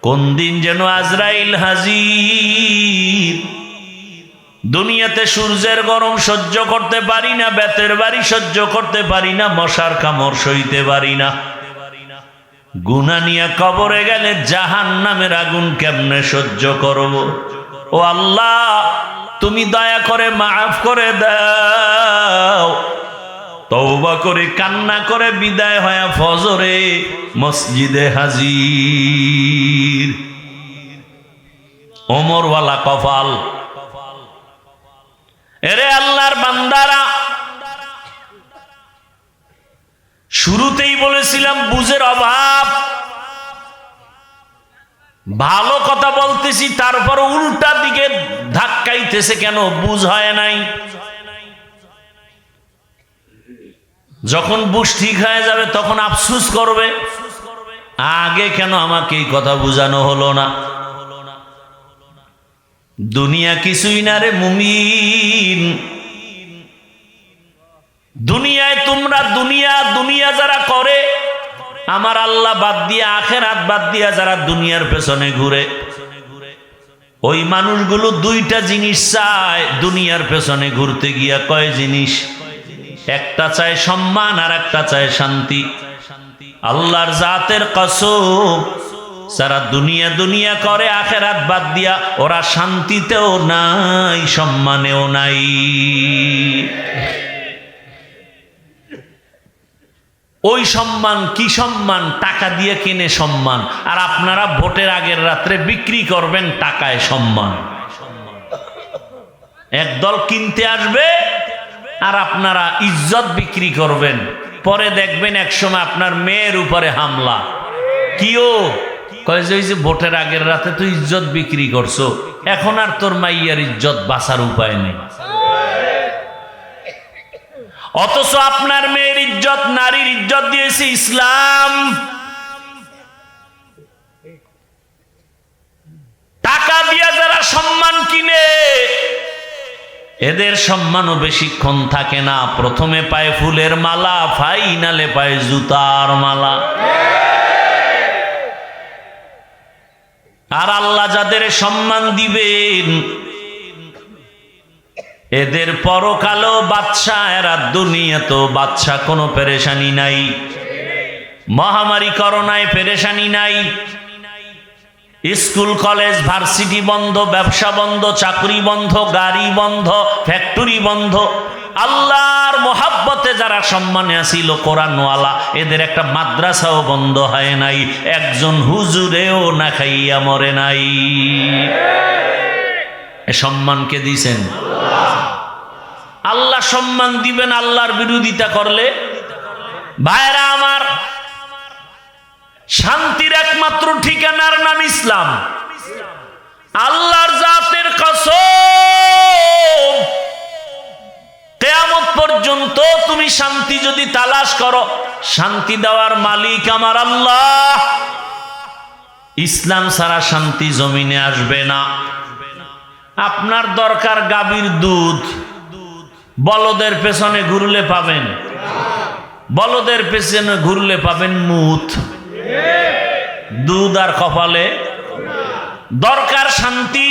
কোন দিন যেন আজরাইল হাজির। দুনিয়াতে সূর্যের গরম সহ্য করতে পারি না, বেতের বাড়ি সহ্য করতে পারি না, মশার কামড় সইতে পারি না। গুনাহ নিয়ে কবরে গেলে জাহান্নামের আগুন কেমনে সহ্য করব? ও আল্লাহ, তুমি দয়া করে মাফ করে দাও। তওবা করে কান্না করে বিদায় হয়ে ফজরে মসজিদে হাজির। ওমরওয়ালা কপাল। এরে আল্লাহর বান্দারা, শুরুতেই বলেছিলাম বুঝের অভাব। ভালো কথা বলতেছি, তারপর উল্টা দিকে ধাক্কাইতেছে কেন? বুঝ হয় নাই। যখন বুঝ ঠিক হয়ে যাবে তখন আফসোস করবে, আগে কেন আমাকে এই কথা বুঝানো হলো না। দুনিয়া কিছুই না রে মুমিন। দুনিয়ায় তোমরা দুনিয়া যারা করে, আমার আল্লাহ বাদ দিয়ে, আখেরাত বাদ দিয়া যারা দুনিয়ার পেছনে ঘুরে, ওই মানুষগুলো দুইটা জিনিস চায় দুনিয়ার পেছনে ঘুরতে গিয়া। কয় জিনিস? একটা চায় সম্মান আর একটা চায় শান্তি। আল্লাহর জাতের কসম, যারা দুনিয়া করে আখেরাত বাদ দিয়া, ওরা শান্তিতেও নাই, সম্মানেও নাই। ওই সম্মান কি সম্মান? টাকা দিয়ে কিনে সম্মান। আর আপনারা ভোটের আগের রাত্রে বিক্রি করবেন টাকায় সম্মান। একদল কিনতে আসবে আর আপনারা ইজ্জত বিক্রি করবেন। পরে দেখবেন একসময় আপনার মেয়ের উপরে হামলা। কিও কয় যে ভোটের আগের রাতে তুই ইজ্জত বিক্রি করছো, এখন আর তোর মাইয়ার ইজ্জত বাঁচার উপায় নেই। অথচ আপনার মেয়ের ইজ্জত, নারীর ইজ্জত দিয়েছে ইসলাম। টাকা দিয়ে যারা সম্মান কিনে, এদের সম্মানও বেশিক্ষণ থাকে না। প্রথমে পায় ফুলের মালা, ফাইনালে পায় জুতার মালা। আর আল্লাহ যাদের সম্মান দিবেন, এদের পরকালও বাদশা, এরা দুনিয়াতেও বাদশা। কোনো পেরেশানি নাই। মহামারী করোনায় পেরেশানি নাই। স্কুল কলেজ ভার্সিটি বন্ধ, ব্যবসা বন্ধ, চাকরি বন্ধ, গাড়ি বন্ধ, ফ্যাক্টরি বন্ধ। আল্লাহর মোহাব্বতে যারা সম্মানে আসিল, কোরআনওয়ালা, এদের একটা মাদ্রাসাও বন্ধ হয় নাই, একজন হুজুরেও না খাইয়া মরে নাই। এ সম্মানকে দিছেন আল্লাহ। সম্মান দিবেন আল্লাহর বিরোধিতা করলে। ভাইরা আমার, শান্তির একমাত্র ঠিকানার নাম ইসলাম। আল্লাহর জাতের কসম, কিয়ামত পর্যন্ত তুমি শান্তি যদি তালাশ করো, শান্তি দেওয়ার মালিক আমার আল্লাহ। ইসলাম ছাড়া শান্তি জমিনে আসবে না। আপনার দরকার গাভীর দুধ, বলদের পেছনে ঘুরলে পাবেন, বলদের পেছনে ঘুরলে পাবেন মুত, দুধ আর কপালে। দরকার শান্তি,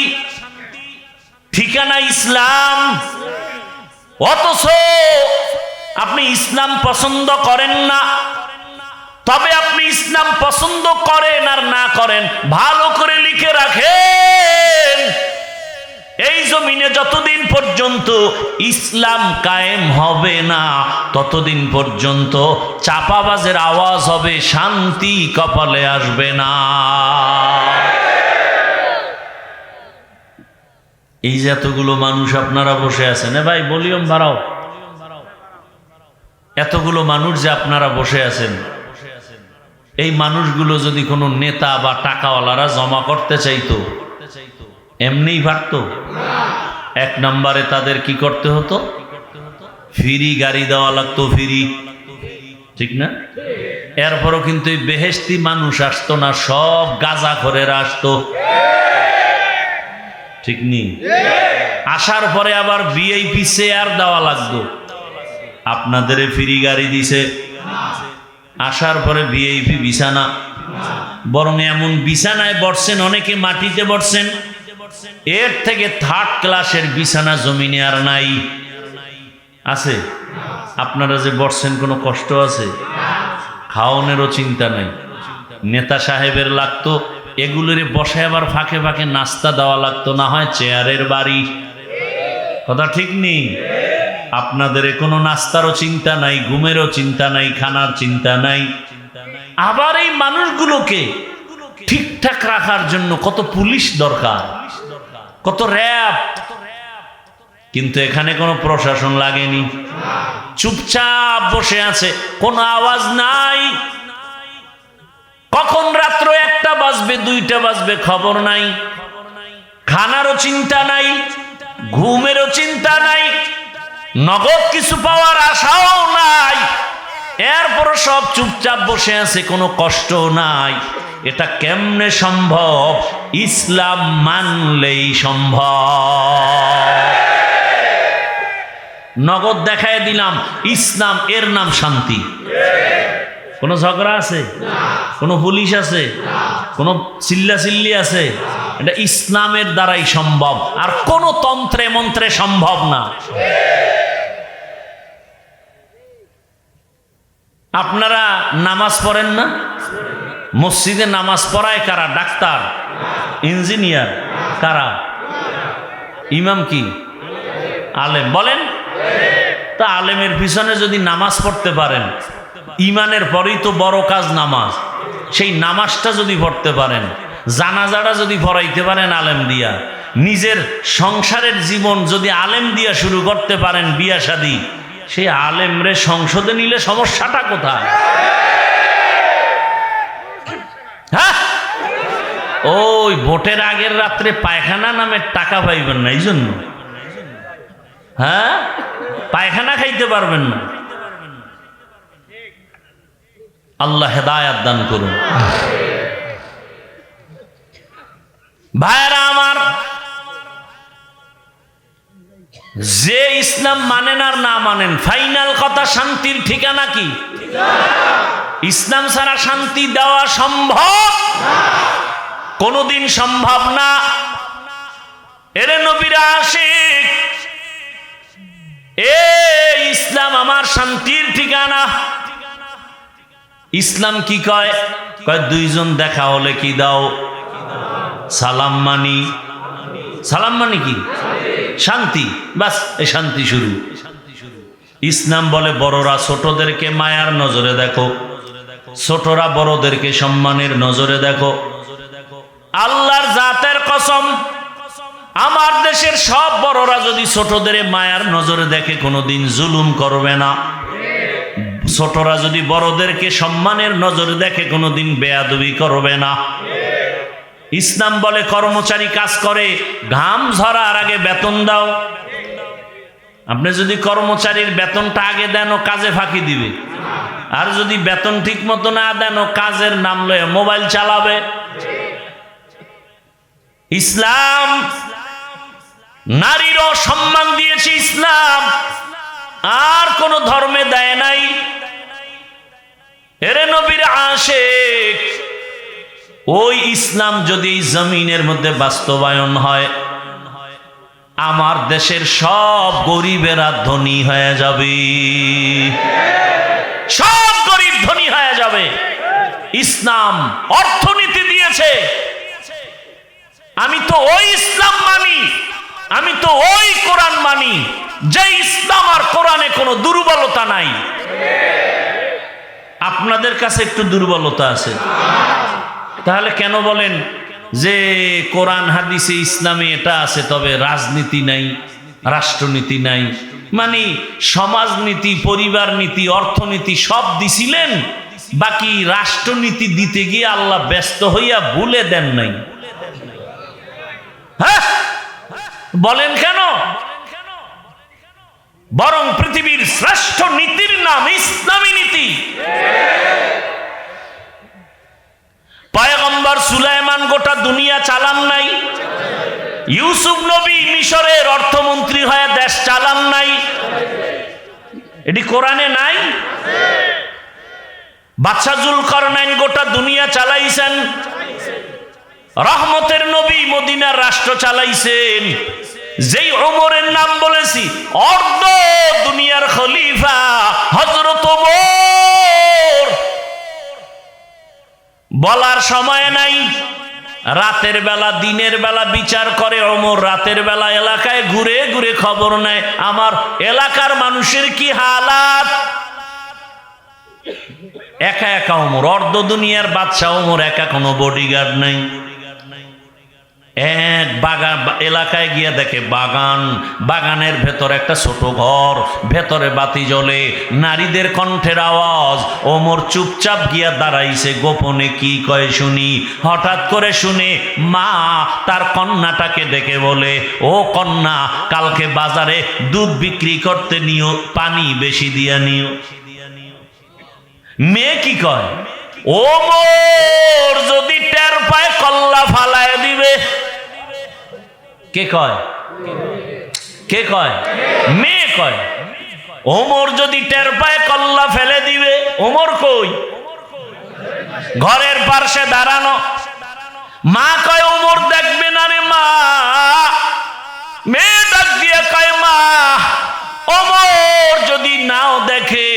ঠিকানা ইসলাম। অথচ আপনি ইসলাম পছন্দ করেন না। তবে আপনি ইসলাম পছন্দ করেন আর না করেন, ভালো করে লিখে রাখেন, এই জমিনে যতদিন পর্যন্ত ইসলাম কায়েম হবে না ততদিন পর্যন্ত চাপাবাজের আওয়াজ হবে, শান্তি কপালে আসবে না। এই যে এতগুলো মানুষ আপনারা বসে আছেন, ভাই ভলিউম বাড়াও, এতগুলো মানুষ যে আপনারা বসে আছেন, এই মানুষগুলো যদি কোনো নেতা বা টাকাওয়ালারা জমা করতে চাইতো, এমনিই পারতো? এক নম্বরে তাদের কি করতে হতো? ফ্রি গাড়ি দেওয়া লাগতো, ফ্রি, ঠিক না? এরপরও কিন্তু এই বেহেশতি মানুষ আসতো না, সব গাঁজাখোরেরা আসতো, ঠিক নেই? আসার পরে আবার ভিআইপি চেয়ার দেওয়া লাগতো। আপনাদের ফ্রি গাড়ি দিছে, আসার পরে ভিআইপি বিছানা, বরং এমন বিছানায় বসছেন, অনেকে মাটিতে বসছেন, এর থেকে থার্ড ক্লাসের বিছানা জমিনে আর নাই। আছে? আপনারা যে বসছেন কোনো কষ্ট আছে? খাওয়ানোরও চিন্তা নাই। নেতা সাহেবের লাগতো এগুলোর বসে, আবার ফাঁকে ফাঁকে নাস্তা দেওয়া লাগতো, না হয় চেয়ারের বাড়ি। কথা ঠিক নেই? আপনাদের কোনো নাস্তারও চিন্তা নাই, ঘুমেরও চিন্তা নাই, খানার চিন্তা নাই। আবার এই মানুষগুলোকে ঠিকঠাক রাখার জন্য কত পুলিশ দরকার, কত র্যাব। কিন্তু এখানে কোনো প্রশাসন লাগেনি, চুপচাপ বসে আছে, কোনো আওয়াজ নাই। কখন রাত্র 1টা বাজবে, 2টা বাজবে খবর নাই। খানারও চিন্তা নাই, ঘুমেরও চিন্তা নাই, নগদ কিছু পাওয়ার আশাও নাই। এরপরও সব চুপচাপ বসে আছে, কোনো কষ্ট নাই। এটা কেমনে সম্ভব? ইসলাম মানলেই সম্ভব। নগদ দেখায় দিলাম, ইসলাম, এর নাম শান্তি। কোনো ঝগড়া আছে? কোনো পুলিশ আছে? কোনো চিল্লাচিল্লি আছে? এটা ইসলামের দ্বারাই সম্ভব, আর কোনো তন্ত্রে মন্ত্রে সম্ভব না। আপনারা নামাজ পড়েন না? মসজিদে নামাজ পড়ায় কারা? ডাক্তার, ইঞ্জিনিয়ার, কারা? ইমাম কি? আলেম। বলেন তা আলেমের পিছনে যদি নামাজ পড়তে পারেন, ইমানের পরেই তো বড় কাজ নামাজ, সেই নামাজটা যদি পড়তে পারেন, জানাজাটা যদি পড়াইতে পারেন আলেম দিয়া, নিজের সংসারের জীবন যদি আলেম দিয়া শুরু করতে পারেন, বিয়া শাদী, সেই আলেমরে সংসদে নিলে সমস্যাটা কোথায়? হ্যাঁ, ওই ভোটের আগের রাত্রে পায়খানা নামের টাকা পাইবেন না, এই জন্য। হ্যাঁ, পায়খানা খাইতে পারবেন না। আল্লাহ হেদায়াত দান করুন। ভাইরা আমার, যে ইসলাম মানেন আর না মানেন, ফাইনাল কথা, শান্তির ঠিকানা কি? ইসলাম ছাড়া শান্তি দেওয়া সম্ভব? কোনদিন সম্ভব না। এরে নবীরা আশিক, এ ইসলাম আমার শান্তির ঠিকানা। ইসলাম কি কয়? কয় দুইজন দেখা হলে কি দাও? সালাম মানি। সালাম মানি কি? শান্তি। বাস, এই শান্তি শুরু। ইসলাম বলে বড়রা ছোটদেরকে মায়ার নজরে দেখো, ছোটরা বড়দেরকে সম্মানের নজরে দেখো। আল্লাহর জাতের কসম, আমার দেশের সব বড়রা যদি ছোটদের মায়ার নজরে দেখে কোনোদিন জুলুম করবে না। ছোটরা যদি বড়দেরকে সম্মানের নজরে দেখে কোনোদিন বেয়াদবি করবে না। ইসলাম বলে কর্মচারী কাজ করে, ঘাম ঝরার আগে বেতন দাও। আপনি যদি কর্মচারীর বেতনটা আগে দেন, ও কাজে ফাঁকি দিবে। আর যদি বেতন ঠিক মতো না দেন, কাজের নাম লয়ে মোবাইল চালাবে। ইসলাম নারীরও সম্মান দিয়েছে, ইসলাম আর কোন ধর্মে দেয় নাই। এরে নবীর আশিক, ওই ইসলাম যদি জমিনের মধ্যে বাস্তবায়ন হয়, আমার দেশের সব গরিবেরা ধনী হয়ে যাবে, সব গরিব ধনী হয়ে যাবে। ইসলাম অর্থনীতি দিয়েছে। আমি তো ওই ইসলাম মানি, আমি তো ওই কোরআন মানি যে ইসলাম আর কোরআনে কোনো দুর্বলতা নাই। আপনাদের কাছে একটু দুর্বলতা আছে, তাহলে কেন বলেন যে কোরআন হাদিসে ইসলামে এটা আছে, তবে রাজনীতি নাই, রাষ্ট্রনীতি নাই? মানে সমাজনীতি, পরিবার নীতি, অর্থনীতি সব দিছিলেন, বাকি রাষ্ট্রনীতি দিতে গিয়ে আল্লাহ ব্যস্ত হইয়া ভুলে দেন নাই। হ্যাঁ, বলেন কেন? বরং পৃথিবীর শ্রেষ্ঠ নীতির নাম ইসলামী নীতি। পয়গম্বর সুলাইমান গোটা দুনিয়া চালান নাই, ইউসুফ নবী মিশরের অর্থমন্ত্রী হয়ে দেশ চালান নাই, এটি কোরআনে নাই? বাদশা জুলকারনাইন গোটা দুনিয়া চালাইছেন, রহমতের নবী মদিনার রাষ্ট্র চালাইছেন। যেই ওমরের নাম বলেছি, অর্ধ দুনিয়ার খলিফা হযরত ওমর। বলার সময় নাই, রাতের বেলা দিনের বেলা বিচার করে ওমর, রাতের বেলা এলাকায় ঘুরে ঘুরে খবর নেয় আমার এলাকার মানুষের কি হালাত। একা একা ওমর, অর্ধ দুনিয়ার বাদশা ওমর একা, কোনো বডিগার্ড নাই। এক বাগান এলাকায় গিয়া দেখে বাগান, বাগানের ভেতর একটা ছোট ঘর, ভেতরে বাতি জ্বলে, নারীদের কণ্ঠের আওয়াজ। ওমর চুপচাপ গিয়া দাঁড়াইছে, গোপনে কি কয় শুনি। হঠাৎ করে শুনে মা তার কন্যাটাকে ডেকে বলে, ও কন্যা, কালকে বাজারে দুধ বিক্রি করতে নিও, পানি বেশি দিয়া নিও। মেয়ে কি কয়, ওমর যদি টের পায় কল্লা ফালায় দিবে। কে কয়? কে কয়? মেয়ে কয়। ওমর যদি টের পায় কল্লা ফেলে দিবে। ওমর কই? ঘরের পাশে দাঁড়ানো। মা কয়, ওমর দেখবে না রে মা। মেয়ে ডাক দিয়ে কয়, মা, ওমর যদি নাও দেখে,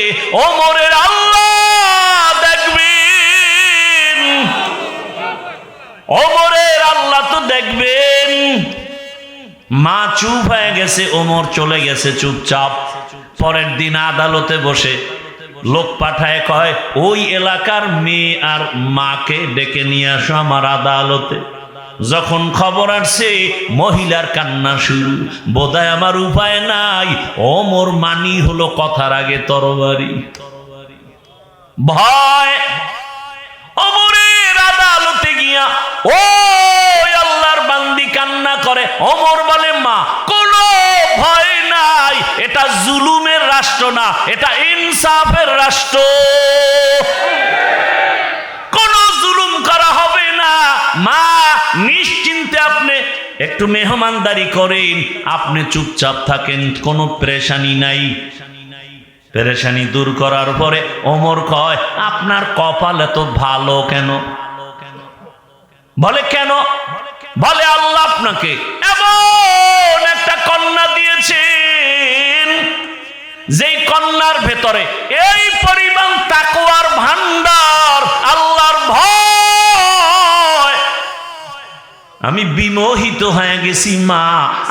ওমরের আল্লাহ দেখবেন, ওমরের আল্লাহ তো দেখবেন। মা চুপ হয়ে গেছে, ওমর চলে গেছে চুপচাপ। পরের দিন আদালতে বসে লোক পাঠায়, কয়, ওই এলাকার মেয়ে আর মাকে ডেকে নিয়ে আসো আমার আদালতে। যখন খবর আসছে, মহিলার কান্না শুরু। বোধহয় আমার উপায় নাই, ওমর মানি হলো কথার আগে তরবারি। ভয়। ওমরের আদালতে গিয়া ও আল্লাহর বান্দি কান্না করে। ওমর বলে, মা, কোনো ভয় নাই, এটা জুলুমের রাষ্ট্র না, এটা ইনসাফের রাষ্ট্র, কোনো জুলুম করা হবে না। মা, নিশ্চিন্তে আপনি একটু মেহমানদারি করেন, আপনি চুপচাপ থাকেন, কোনো পেরেশানি নাই। পেরেশানি দূর করার পরে ওমর কয়, আপনার কপাল এত ভালো কেন? বলে, কেন? বলে, আল্লাহ আপনাকে এমন একটা কন্যা দিয়েছেন, যেই কন্যার ভেতরে এই পরিমাণ তাকওয়ার ভান্ডার, আল্লাহর ভয়। আমি বিমোহিত হয়ে গেছি মা।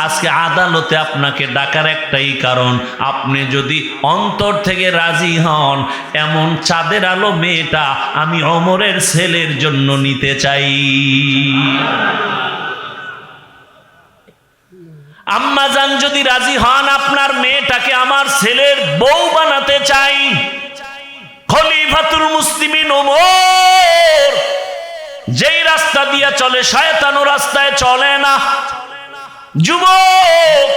আজকে আদালতে আপনাকে ডাকার একটাই কারণ, আপনি যদি অন্তর থেকে রাজি হন, এমন চাঁদের আলো মেয়েটা আমি ওমরের ছেলের জন্য নিতে চাই। আম্মা জান যদি রাজি হন, আপনার মেয়েটাকে আমার ছেলের বউ বানাতে চাই। খলিফাতুল মুসলিমিন ওমর যেই রাস্তা দিয়ে চলে, শয়তানও রাস্তায় চলে না। যুবক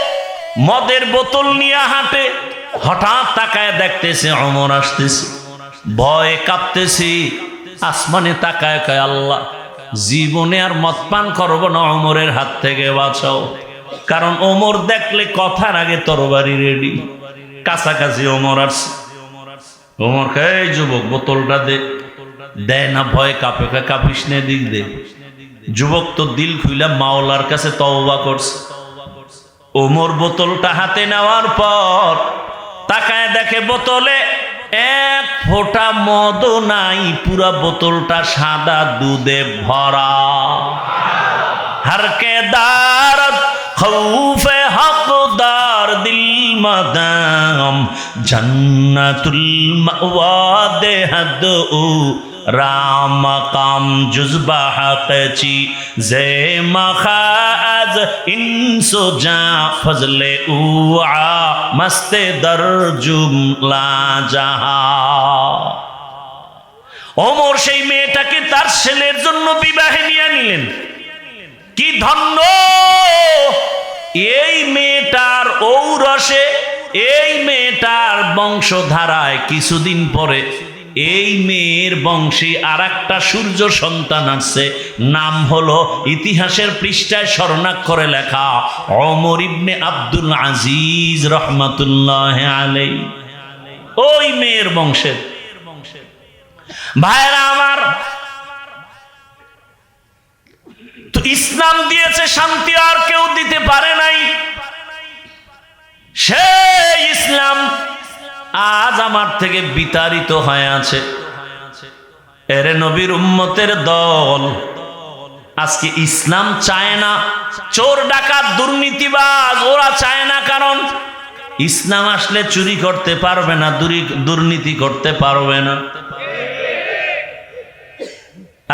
মদের বোতল নিয়ে হাঁটে, হঠাৎ তাকায় দেখতেছে ওমর আসতেছে। ভয়ে কাঁপতেছি, আসমানে তাকায় কয় আল্লাহ জীবনে আর মদ পান করবো না, ওমরের হাত থেকে বাঁচাও। কারণ ওমর দেখলে কথার আগে তরবারি রেডি। কাছাকাছি ওমর আসছে, ওমর কয় এই যুবক বোতলটা দে, দেয় না, ভয় কাঁপে, কাঁপিস নে, দিক দে। যুবক তো দিল খুইলা মাওলার কাছে তওবা করছে। ওমর বোতলটা হাতে নেওয়ার পর তাকায় দেখে বোতলে এক ফোঁটা মদ নাই, পুরা বোতলটা সাদা দুধে ভরা। হরকে দারত খৌফে হকদার দিল মাদাম জন্নতুল মাওয়া দেহদ রাম কাম জুজবা হকচি জে মখাজ ইনসো জা ফজলে উআ মস্তে দর জুমলা জাহা। ওমর সেই মেয়েটাকে তার ছেলের জন্য বিবাহে নিয়ে নিলেন। কি ধন্য এই মেয়েটার ঔরসে, এই মেয়েটার বংশধারায় কিছুদিন পরে এই মেয়ের বংশে আর একটা সূর্য সন্তান আসছে, নাম হলো ইতিহাসের পৃষ্ঠায় স্বর্ণাক্ষরে লেখা ওমর ইবনে আব্দুল আজিজ রহমাতুল্লাহ আলাইহি। ওই মেয়ের বংশের ভাইরা আমার, তো ইসলাম দিয়েছে শান্তি, আর কেউ দিতে পারে নাই। সেই ইসলাম আজ আমার থেকে বিতাড়িত হয়ে আছে। এরে নবীর উম্মতের দল আজকে ইসলাম চায় না। চোর ডাকাত দুর্নীতিবাজ ওরা চায় না, কারণ ইসলাম আসলে চুরি করতে পারবে না, দুর্নীতি করতে পারবে না।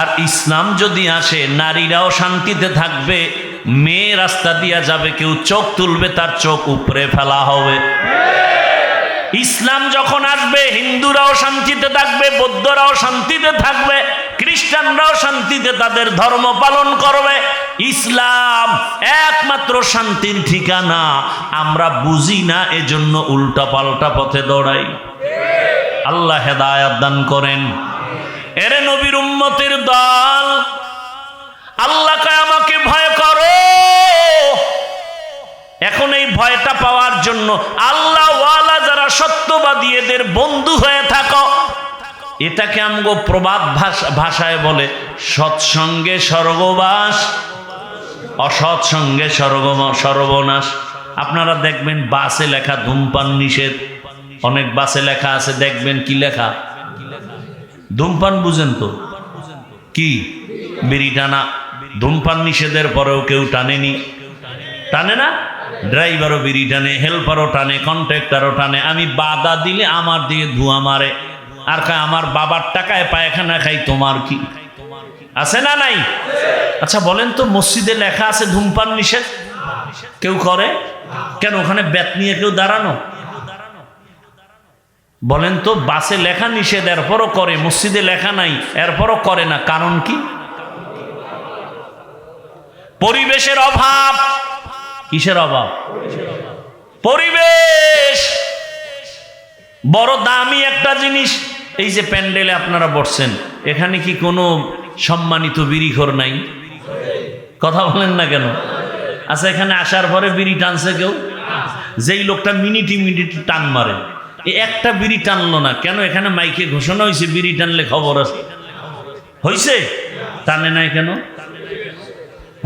আর ইসলাম যদি আসে নারীরাও শান্তিতে থাকবে, মেয়ে রাস্তা দিয়া যাবে, কেউ চোখ তুলবে তার চোখ উপরে ফেলা হবে। ইসলাম যখন আসবে হিন্দুরাও শান্তিতে থাকবে, বৌদ্ধরাও শান্তিতে থাকবে, খ্রিস্টানরাও শান্তিতে তাদের ধর্ম পালন করবে। ইসলাম একমাত্র শান্তির ঠিকানা। আমরা বুঝি না, এজন্য উল্টা পাল্টা পথে দৌড়াই। আল্লাহ হেদায়েত দান করেন। এরে নবীর উম্মতের দল, আল্লাহকে আমাকে ভয় করো। এখন এই ভয়টা পাওয়ার জন্য আল্লাহ ওয়ালা যারা সত্যবাদী এদের বন্ধু হয়ে থাকো। এটাকে আমগো প্রবাদ ভাষায় বলে সৎসঙ্গে স্বর্গবাস, অসৎসঙ্গে সর্বনাশ। আপনারা দেখবেন বাসে লেখা ধূমপান নিষেধ, অনেক বাসে লেখা আছে, দেখবেন কি লেখা, ধূমপান বুঝেন তো কি, বিড়ি টানা। ধূমপান নিষেধের পরেও কেউ টানেনি, টানে না। ড্রাইভারও বিড়ি টানে, হেল্পারও টানে, কন্ট্রাক্টরও টানে। আমি বাধা দিলে আমার দিয়ে ধোঁয়া মারে, আর কয় আমার বাবার টাকায় পায়খানা খাই, তোমার কি আছে না নাই? আচ্ছা বলেন তো, মসজিদে লেখা আছে ধূমপান নিষেধ, কেউ করে কেন? ওখানে ব্যাত নিয়ে কেউ দাঁড়ানো? বলেন তো, বাসে লেখা নিষেধ এরপরও করে, মসজিদে লেখা নাই এরপরও করে না, কারণ কি? পরিবেশের অভাব। কিসের অভাব? পরিবেশ বড় দামি একটা জিনিস। এই যে প্যান্ডেলে আপনারা বসছেন, এখানে কি কোনো সম্মানিত বিড়িখোর নাই? কথা বলেন না কেন? আচ্ছা, এখানে আসার পরে বিড়ি টানছে কেউ? যেই লোকটা মিনিটি টান মারে, একটা বিড়ি টানলো না কেন? এখানে মাইকে ঘোষণা হয়েছে বিড়ি টানলে খবর আছে, হয়েছে, টানে নাই কেন?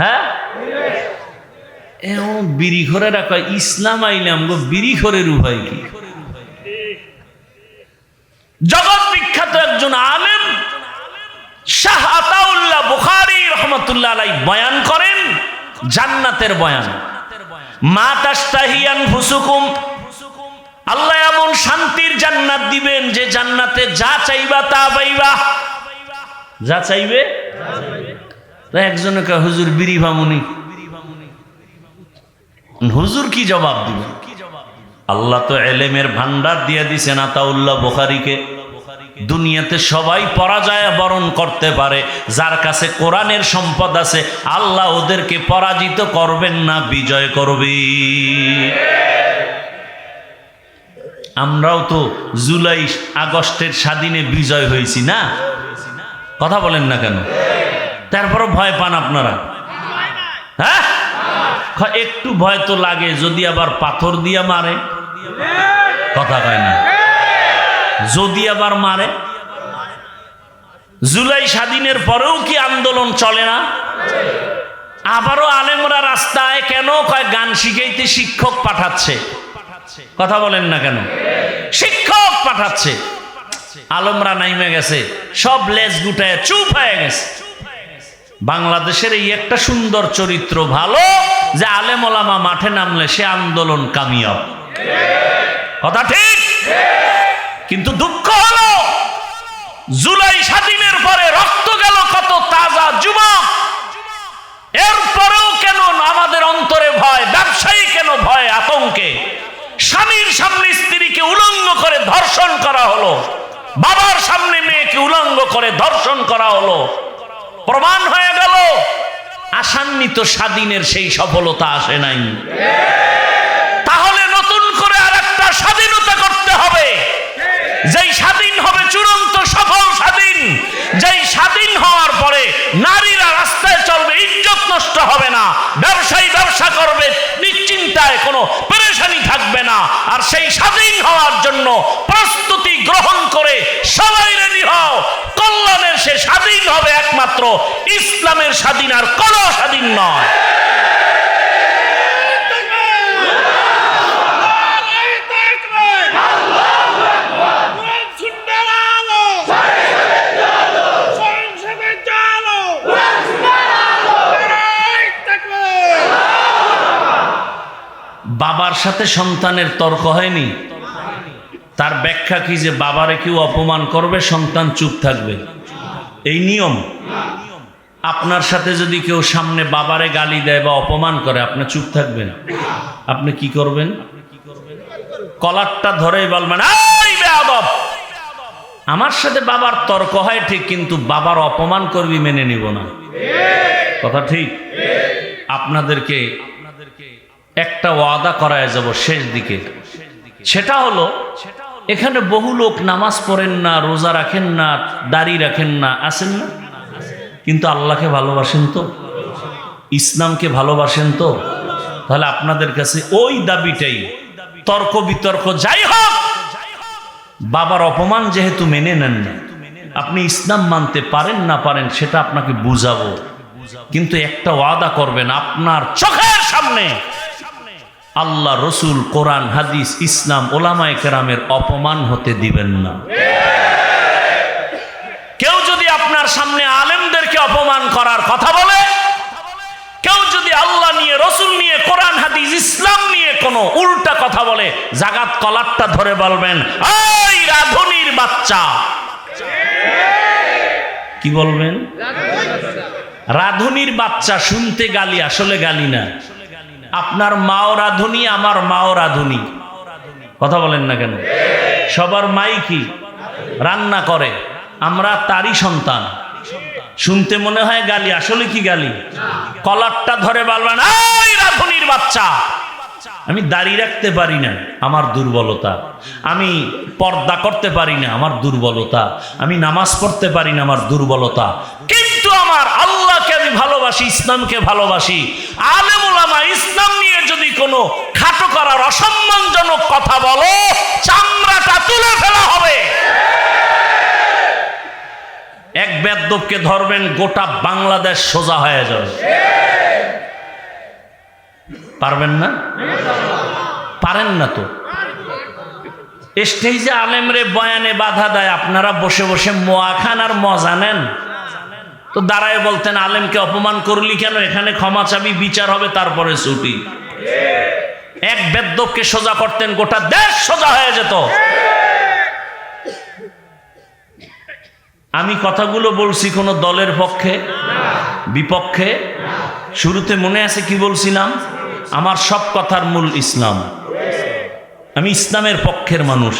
হ্যাঁ, বিড়ি ঘরেরা কয় ইসলাম আইলাম গো, বিড়ি ঘরের উপায় কি? জগৎ বিখ্যাত একজন আলেম শাহ আতাউল্লাহ বুখারী রহমাতুল্লাহ আলাইহি বয়ান করেন জান্নাতের বয়ান। মা তাশতাহি আনফুসুকুম, আল্লাহ এমন শান্তির জান্নাত দিবেন যে জান্নাতে যা চাইবা তা পাইবা, যা চাইবে। একজনে কয় হুজুর বিড়ি ভামুনি, হুজুর কি জবাব দিবে? আল্লাহ তো এলেমের ভান্ডার দিয়ে দিছেন আতাউল্লাহ বুখারীকে। দুনিয়াতে সবাই পরাজয় বরণ করতে পারে, যার কাছে কোরআনের সম্পদ আছে আল্লাহ ওদেরকে পরাজিত করবেন না, বিজয় করবে। আমরাও তো জুলাই আগস্টের স্বাধীনে বিজয় হয়েছি না? কথা বলেন না কেন? তারপরও ভয় পান আপনারা? হ্যাঁ, একটু ভয় তো লাগে, যদি আবার পাথর দিয়া মারে। কথা কয় না? যদি আবার মারে। জুলাই স্বাধীনের পরেও কি আন্দোলন চলে না? আবারও আলেমরা রাস্তায় কেন? কয় গান শিখাইতে শিক্ষক পাঠাচ্ছে। কথা বলেন না কেন? শিক্ষক পাঠাচ্ছে। আলেমরা নাইমে গেছে, সব লেজ গুটায় চুপ হয়ে গেছে। বাংলাদেশের এই একটা সুন্দর চরিত্র ভালো যে আলেম ওলামা মাঠে নামলে সে আন্দোলন কামিয়াব। কথা ঠিক? কিন্তু দুঃখ হলো জুলাই স্বাধীনের পরে রক্ত গেল কত তাজা যুবক, এরপরেও কেন আমাদের অন্তরে ভয়? ব্যবসায়ী কেন ভয় আতঙ্কে? স্বামীর সামনে স্ত্রীকে উলঙ্গ করে ধর্ষণ করা হলো, বাবার সামনে মেয়েকে উলঙ্গ করে ধর্ষণ করা হলো। প্রমাণ হয়ে গেল আশান্বিত স্বাধীনের সেই সফলতা আসে নাই। তাহলে নতুন করে আরেকটা স্বাধীনতা করতে হবে, যেই স্বাধীন হবে চূড়ান্ত সফল স্বাধীন, যেই স্বাধীন হওয়ার পরে নারীরা রাস্তায় চলবে, ইজ্জত নষ্ট হবে না, ব্যবসায়ী ব্যবসা করবে, নিশ্চিন্তায় কোনো পেরেশানি থাকবে না। আর সেই স্বাধীন হওয়ার জন্য প্রস্তুতি গ্রহণ করে সবাই রেডি হও। কল্যাণের সে স্বাধীন হবে একমাত্র ইসলামের স্বাধীন, আর কোনো স্বাধীন নয়। বাবার সাথে সন্তানের তর্ক হয়নি, তার ব্যাখ্যা কি যে বাবারে কেউ অপমান করবে সন্তান চুপ থাকবে, এই নিয়ম? আপনার সাথে যদি কেউ সামনে বাবারে গালি দেয় বা অপমান করে, আপনি চুপ থাকবেন? আপনি কি করবেন? কলারটা ধরেই বলবেন, এই বেয়াদব, আমার সাথে বাবার তর্ক হয় ঠিক, কিন্তু বাবার অপমান করবি মেনে নিব না। কথা ঠিক? আপনাদেরকে একটা ওয়াদা করায় যাব শেষ দিকে, সেটা হলো এখানে বহু লোক নামাজ পড়েন না, রোজা রাখেন না, দাড়ি রাখেন না, আছেন না, কিন্তু আল্লাহকে ভালোবাসেন তো, ইসলামকে ভালোবাসেন তো। তাহলে আপনাদের কাছে ওই দাবিটাই, তর্ক বিতর্ক যাই হোক, বাবার অপমান যেহেতু মেনে নেন না, আপনি ইসলাম মানতে পারেন না পারেন সেটা আপনাকে বুঝাবো, কিন্তু একটা ওয়াদা করবেন, আপনার চোখের সামনে আল্লাহ, রসুল, কোরআন, হাদিস, ইসলাম, ওলামায়ে কেরামের অপমান হতে দিবেন না। কেউ যদি আপনার সামনে আলেমদেরকে অপমান করার কথা বলে, কেউ যদি আল্লাহ নিয়ে, রসুল নিয়ে, কোরআন, হাদিস, ইসলাম নিয়ে কোনো উল্টা কথা বলে, জাগাত কলারটা ধরে বলবেন, ওই রাধুনির বাচ্চা। কি বলবেন? রাধুনির বাচ্চা শুনতে গালি, আসলে গালি না। আপনার মাও রাধুনি, আমার মাও রাধুনি। কথা বলেন না কেন? সবার মাই কি রান্না করে, আমরা তারই সন্তান। শুনতে মনে হয় গালি, আসলে কি গালি? কলারটা ধরে বলবেন, এই রাধুনির বাচ্চা। আমি দাড়ি রাখতে পারি না, আমার দুর্বলতা। আমি পর্দা করতে পারি না, আমার দুর্বলতা। আমি নামাজ পড়তে পারি না, আমার দুর্বলতা। কিন্তু আমার আল্লাহকে আমি ভালোবাসি, ইসলামকে ভালোবাসি। আলেম ওলামা ইসলাম নিয়ে যদি কোনো খাটো করার অসম্মানজনক কথা বলো, চামড়াটা তুলে ফেলা হবে। এক বেয়াদবকে ধরবেন, গোটা বাংলাদেশ সোজা হয়ে যাবে। পারবেন না? পারেন না তো। স্টেজে আলেমরে বয়ানে বাধা দেয়, আপনারা বসে বসে মোয়া খান আর মজা নেন। তো দাঁড়ায় বলতেন, আলেমকে অপমান করলি কেন, এখানে ক্ষমা চাবি, বিচার হবে, তারপরে ছুটি। এক বেয়াদবকে সোজা করতেন, গোটা দেশ সোজা হয়ে যেত। আমি কথাগুলো বলছি কোনো দলের পক্ষে, বিপক্ষে? শুরুতে মনে আছে কি বলছিলাম? আমার সব কথার মূল ইসলাম। আমি ইসলামের পক্ষের মানুষ।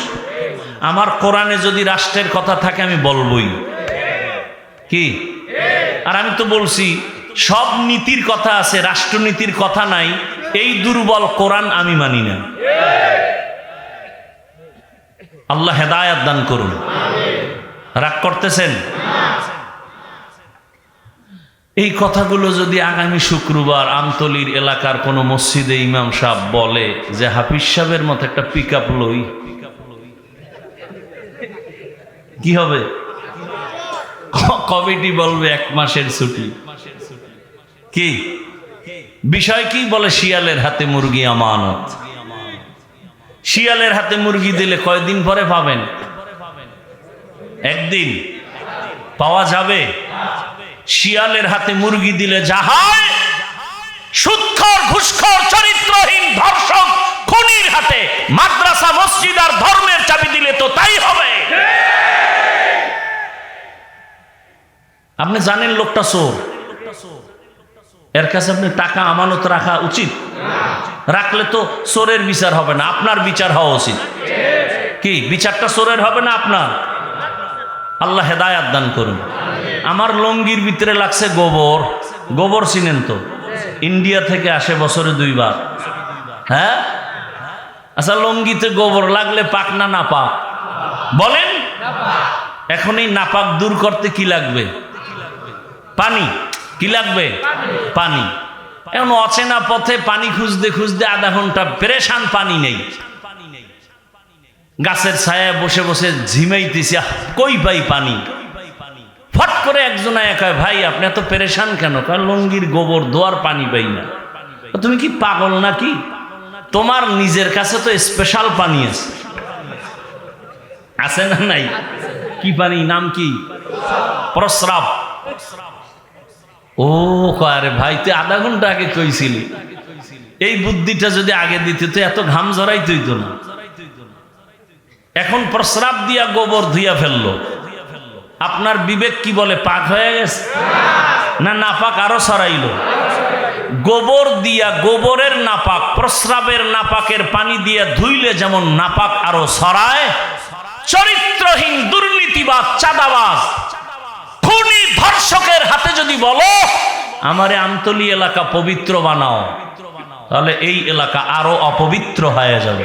আমার কোরআনে যদি রাষ্ট্রের কথা থাকে আমি বলবই। কি? আর আমি তো বলছি সব নীতির কথা আছে, রাষ্ট্রনীতির কথা নাই। এই দুর্বল কোরআন আমি মানি না। আল্লাহ হেদায়েত দান করুন। রাগ করতেছেন? এই কথাগুলো যদি আগামী শুক্রবার আমতলীর এলাকার কোনো মসজিদে ইমাম সাহেব বলে যে হাফিজ সাহেবের মতো একটা পিক আপ লই, কি হবে? কমিটি বলবে 1 মাসের ছুটি। কি বিষয়? কি বলে শিয়ালের হাতে মুরগি আমানত। শিয়ালের হাতে মুরগি দিলে কয়দিন পরে পাবেন? একদিন পাওয়া যাবে। শিয়ালের হাতে মুরগি দিলে যা হয়, সুদখোর ঘুষখোর চরিত্রহীন ধর্ষক খুনির হাতে মাদ্রাসা মসজিদ আর ধর্মের চাবি দিলে তো তাই হবে। আপনি জানেন লোকটা চোর, এর কাছে আপনি টাকা আমানত রাখা উচিত? রাখলে তো চোরের বিচার হবে না, আপনার বিচার হওয়া উচিত। কি বিচারটা চোরের হবে না আপনার? আল্লাহ হেদায়াত দান করুন। আমার লঙ্গির ভিতরে লাগছে গোবর। গোবর চিনেন তো? ইন্ডিয়া থেকে আসে বছরে 2 বার। হ্যাঁ, আচ্ছা, লঙ্গিতে গোবর লাগলে পাক না নাপাক? বলেন। এখন এই নাপাক দূর করতে কি লাগবে? পানি। কি লাগবে? পানি। এখন অচেনা পথে পানি খুঁজতে খুঁজতে আধা ঘন্টা পেরেশান, পানি নেই। গাছের ছায়ায় বসে বসে ঝিমাইতেছি, কই পাই পানি? ফট করে একজন কয়, ভাই আপনি এত পেরেশান কেন? কারণ লঙ্গির গোবর দোয়ার পানি পাই না। তুমি কি পাগল নাকি? তোমার নিজের কাছে তো স্পেশাল পানি আছে, আছে না নাই? কি পানি? নাম কি? প্রস্রাব। ও আরে ভাই, তুই আধা ঘন্টা আগে কইছিলি। এই বুদ্ধিটা যদি আগে দিতে তো এত ঘাম জড়াই তুই তো না। এখন প্রস্রাব দিয়া গোবর ধুইয়া ফেললো, আপনার বিবেক কি বলে? পাক হয়ে গেছে না নাপাক আরো ছড়াইলো? গোবর দিয়া, গোবরের নাপাক, প্রস্রাবের নাপাকের পানি দিয়া ধুইলে যেমন নাপাক আরো ছড়ায়, চরিত্রহীন দুর্নীতিবাজ, চাঁদাবাজ, খুনি, ধর্ষকের হাতে যদি বলো আমারে আমতলী এলাকা পবিত্র বানাও, তাহলে এই এলাকা আরো অপবিত্র হয়ে যাবে।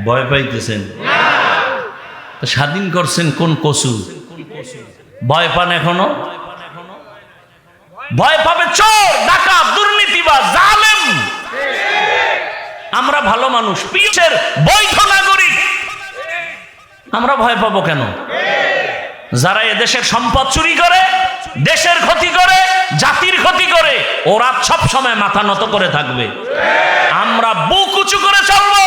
ভয় পাইতেছেন? স্বাধীন করছেন কোন কসু? ভয় পান এখনো? ভয় পাবে চোর, ডাকাত, দুর্নীতিবাজ, জালেম। আমরা ভালো মানুষ, পিছের বৈধ নাগরিক, আমরা ভয় পাবো কেন? যারা এদেশের সম্পদ চুরি করে, দেশের ক্ষতি করে, জাতির ক্ষতি করে, ওরা সব সময় মাথা নত করে থাকবে, আমরা বুক উঁচু করে চলবো।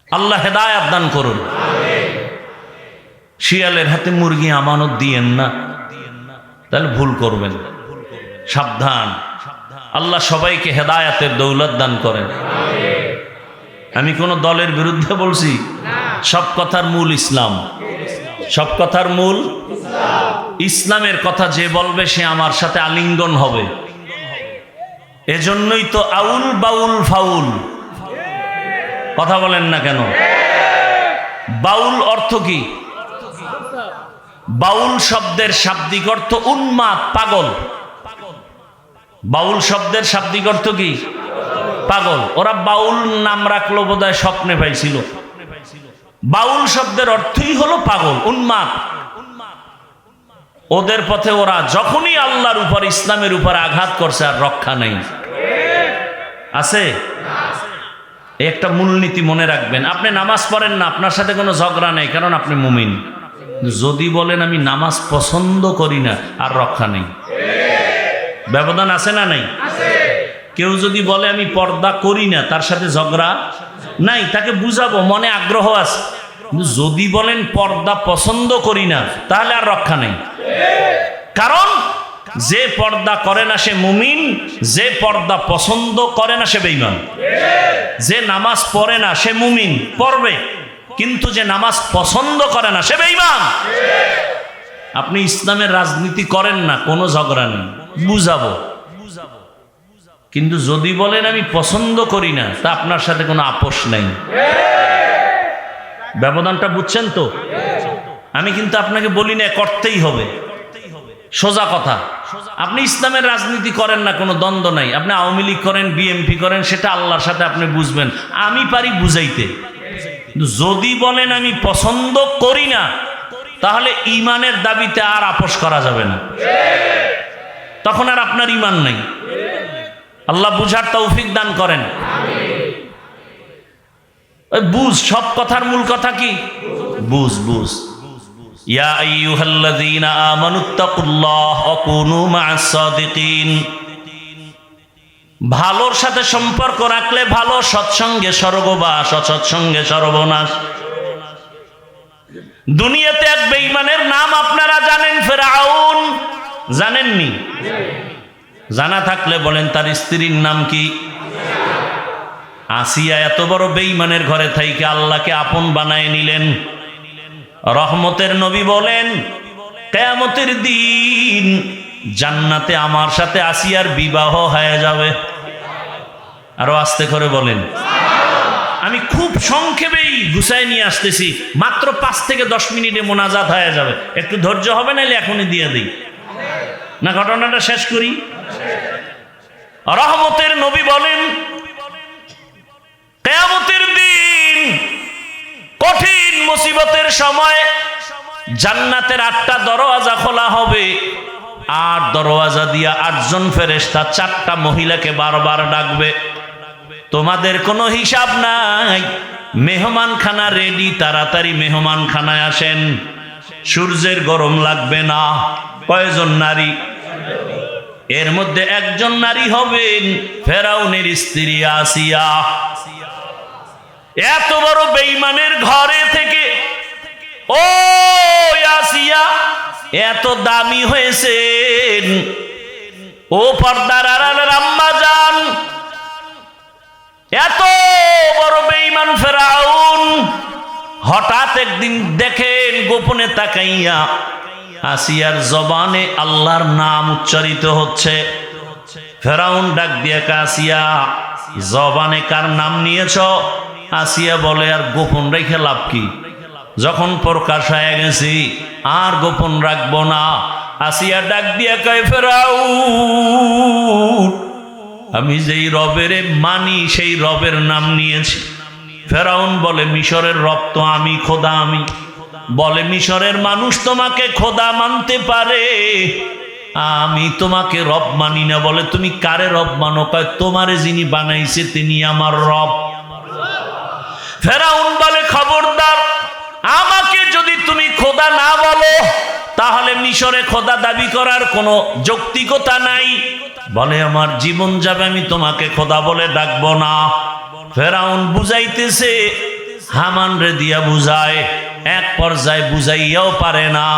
আল্লাহ হেদায়াত দান করুন। শিয়ালের হাতে মুরগি আমানত দিয়েন না, তাহলে ভুল করবেন। সাবধান। আল্লাহ সবাইকে হেদায়াতের দৌলত দান করেন। আমি কোন দলের বিরুদ্ধে বলছি? সব কথার মূল ইসলাম। সব কথার মূল ইসলামের কথা যে বলবে সে আমার সাথে আলিঙ্গন হবে। এজন্যই তো আউল বাউল ফাউল। কথা বলেন না কেন? বাউল অর্থ কি? বাউল শব্দের শাব্দিক অর্থ উন্মাদ, পাগল। বাউল শব্দের শাব্দিক অর্থ কি? পাগল। ওরা বাউল নাম রাখলো বোধহয় স্বপ্নে পাইছিল। বাউল শব্দের অর্থই হলো পাগল, উন্মাদ। ওদের পথে ওরা যখনই আল্লাহর উপর, ইসলামের উপর আঘাত করছে আর রক্ষা নেই। আছে? একটা মূলনীতি মনে রাখবেন, আপনি নামাজ পড়েন না, আপনার সাথে কোনো ঝগড়া নেই, কারণ আপনি মুমিন। যদি বলেন আমি নামাজ পছন্দ করি না, আর রক্ষা নেই। ব্যবধান আছে না নাই? কেউ যদি বলে আমি পর্দা করি না, তার সাথে ঝগড়া নাই, তাকে বুঝাবো, মনে আগ্রহ আছে। কিন্তু যদি বলেন পর্দা পছন্দ করি না, তাহলে আর রক্ষা নেই। কারণ যে পর্দা করে না সে মুমিন, যে পর্দা পছন্দ করে না সে বেঈমান। যে নামাজ পড়ে না সে মুমিন, পড়বে, কিন্তু যে নামাজ পছন্দ করে না সে বেঈমান। আপনি ইসলামের রাজনীতি করেন না, কোনো ঝগড়া নেই, বুঝাবো। কিন্তু যদি বলেন আমি পছন্দ করি না, তা আপনার সাথে কোনো আপোষ নেই। ব্যবধানটা বুঝছেন তো? আমি কিন্তু আপনাকে বলি না করতেই হবে, সোজা কথা। আপনি ইসলামের রাজনীতি করেন না, কোনো দ্বন্দ্ব নাই, আপনি আওয়ামী লীগ করেন, বিএনপি করেন, সেটা আল্লাহর সাথে আপনি বুঝবেন। আমি পারি বুঝাইতে, যদি বলেন আমি পছন্দ করি না, তাহলে ইমানের দাবিতে আর আপোষ করা যাবে না, তখন আর আপনার ইমান নাই। আল্লাহ বুঝার তৌফিক দান করেন। বুঝ, সব কথার মূল কথা কি? বুঝ বুঝ। ইয়া আইয়ুহাল্লাযীনা আমানুত্তাকুল্লাহ ওয়া কুনু মা'আস সাদিকিন। ভালোর সাথে সম্পর্ক রাখলে ভালো, সৎসঙ্গে স্বর্গবাস, অসৎসঙ্গে সর্বনাশ। দুনিয়াতে এক বেঈমানের নাম আপনারা জানেন, ফিরআউন। জানেননি? জানা থাকলে বলেন তার স্ত্রীর নাম কি? আসিয়া। এত বড় বেঈমানের ঘরে থাইকে আল্লাহকে আপন বানায় নিলেন। রহমতের নবী বলেন, কিয়ামতের দিন জান্নাতে আমার সাথে আসিয়ার বিবাহ হয়ে যাবে। আরো আস্তে করে বলেন। আমি খুব সংক্ষেপেই গুছায় নিয়ে আসতেছি, মাত্র 5 থেকে 10 মিনিটে মোনাজাত হয়ে যাবে। একটু ধৈর্য হবে, নাইলে এখনই দিয়ে দিই না, ঘটনাটা শেষ করি। রহমতের নবী বলেন, কিয়ামতের দিন কঠিন মুসিবতের সময় জান্নাতের 8টা দরওয়াজা খোলা হবে, আর দরওয়াজা দিয়া 8 জন ফেরেশতা 4টা মহিলাকে বারবার ডাকবে, তোমাদের কোনো হিসাব নাই, মেহমানখানা রেডি, তাড়াতাড়ি মেহমানখানায় আসেন, সূর্যের গরম লাগবে না। কয়জন নারী? এর মধ্যে একজন নারী হবেন ফেরাউনের স্ত্রী আসিয়া। এত বড় বেঈমানের ঘরে থেকে ও আসিয়া এত দামি হয়েছেন। ও পর্দার আড়ালের আম্মা জান, এত বড় বেঈমান ফেরাউন হঠাৎ একদিন দেখেন গোপনে তাকাইয়া আসিয়ার জবানে আল্লাহর নাম উচ্চারিত হচ্ছে। ফেরাউন ডাক দিয়ে, আসিয়া জবানে কার নাম নিয়েছ? আসিয়া বলে, আর গোপন রেখে লাভ কি, যখন প্রকাশ হয়ে গেছি আর গোপন রাখবো না। আসিয়া ডাক দিয়ে কয়, ফেরাউন আমি যেই রবের মানি সেই রবের নাম নিয়েছি। ফেরাউন বলে, মিশরের রব তো আমি, খোদা আমি। বলে, মিশরের মানুষ তোমাকে খোদা মানতে পারে, আমি তোমাকে রব মানি না। বলে, তুমি কারে রব মানো? কয়, তোমারে যিনি বানাইছে তিনি আমার রব। ফেরাউন বলে, খবরদার, আমাকে যদি তুমি খোদা না বলো তাহলে মিশরে খোদা দাবি করার কোনো যৌক্তিকতা নাই। বলে, আমার জীবন যাবে, আমি তোমাকে খোদা বলে ডাকবো না। ফেরাউন বুঝাইতেছে, হামান রে দিয়া বুঝায়, এক পর্যায়ে বুঝাইয়াও পারে না।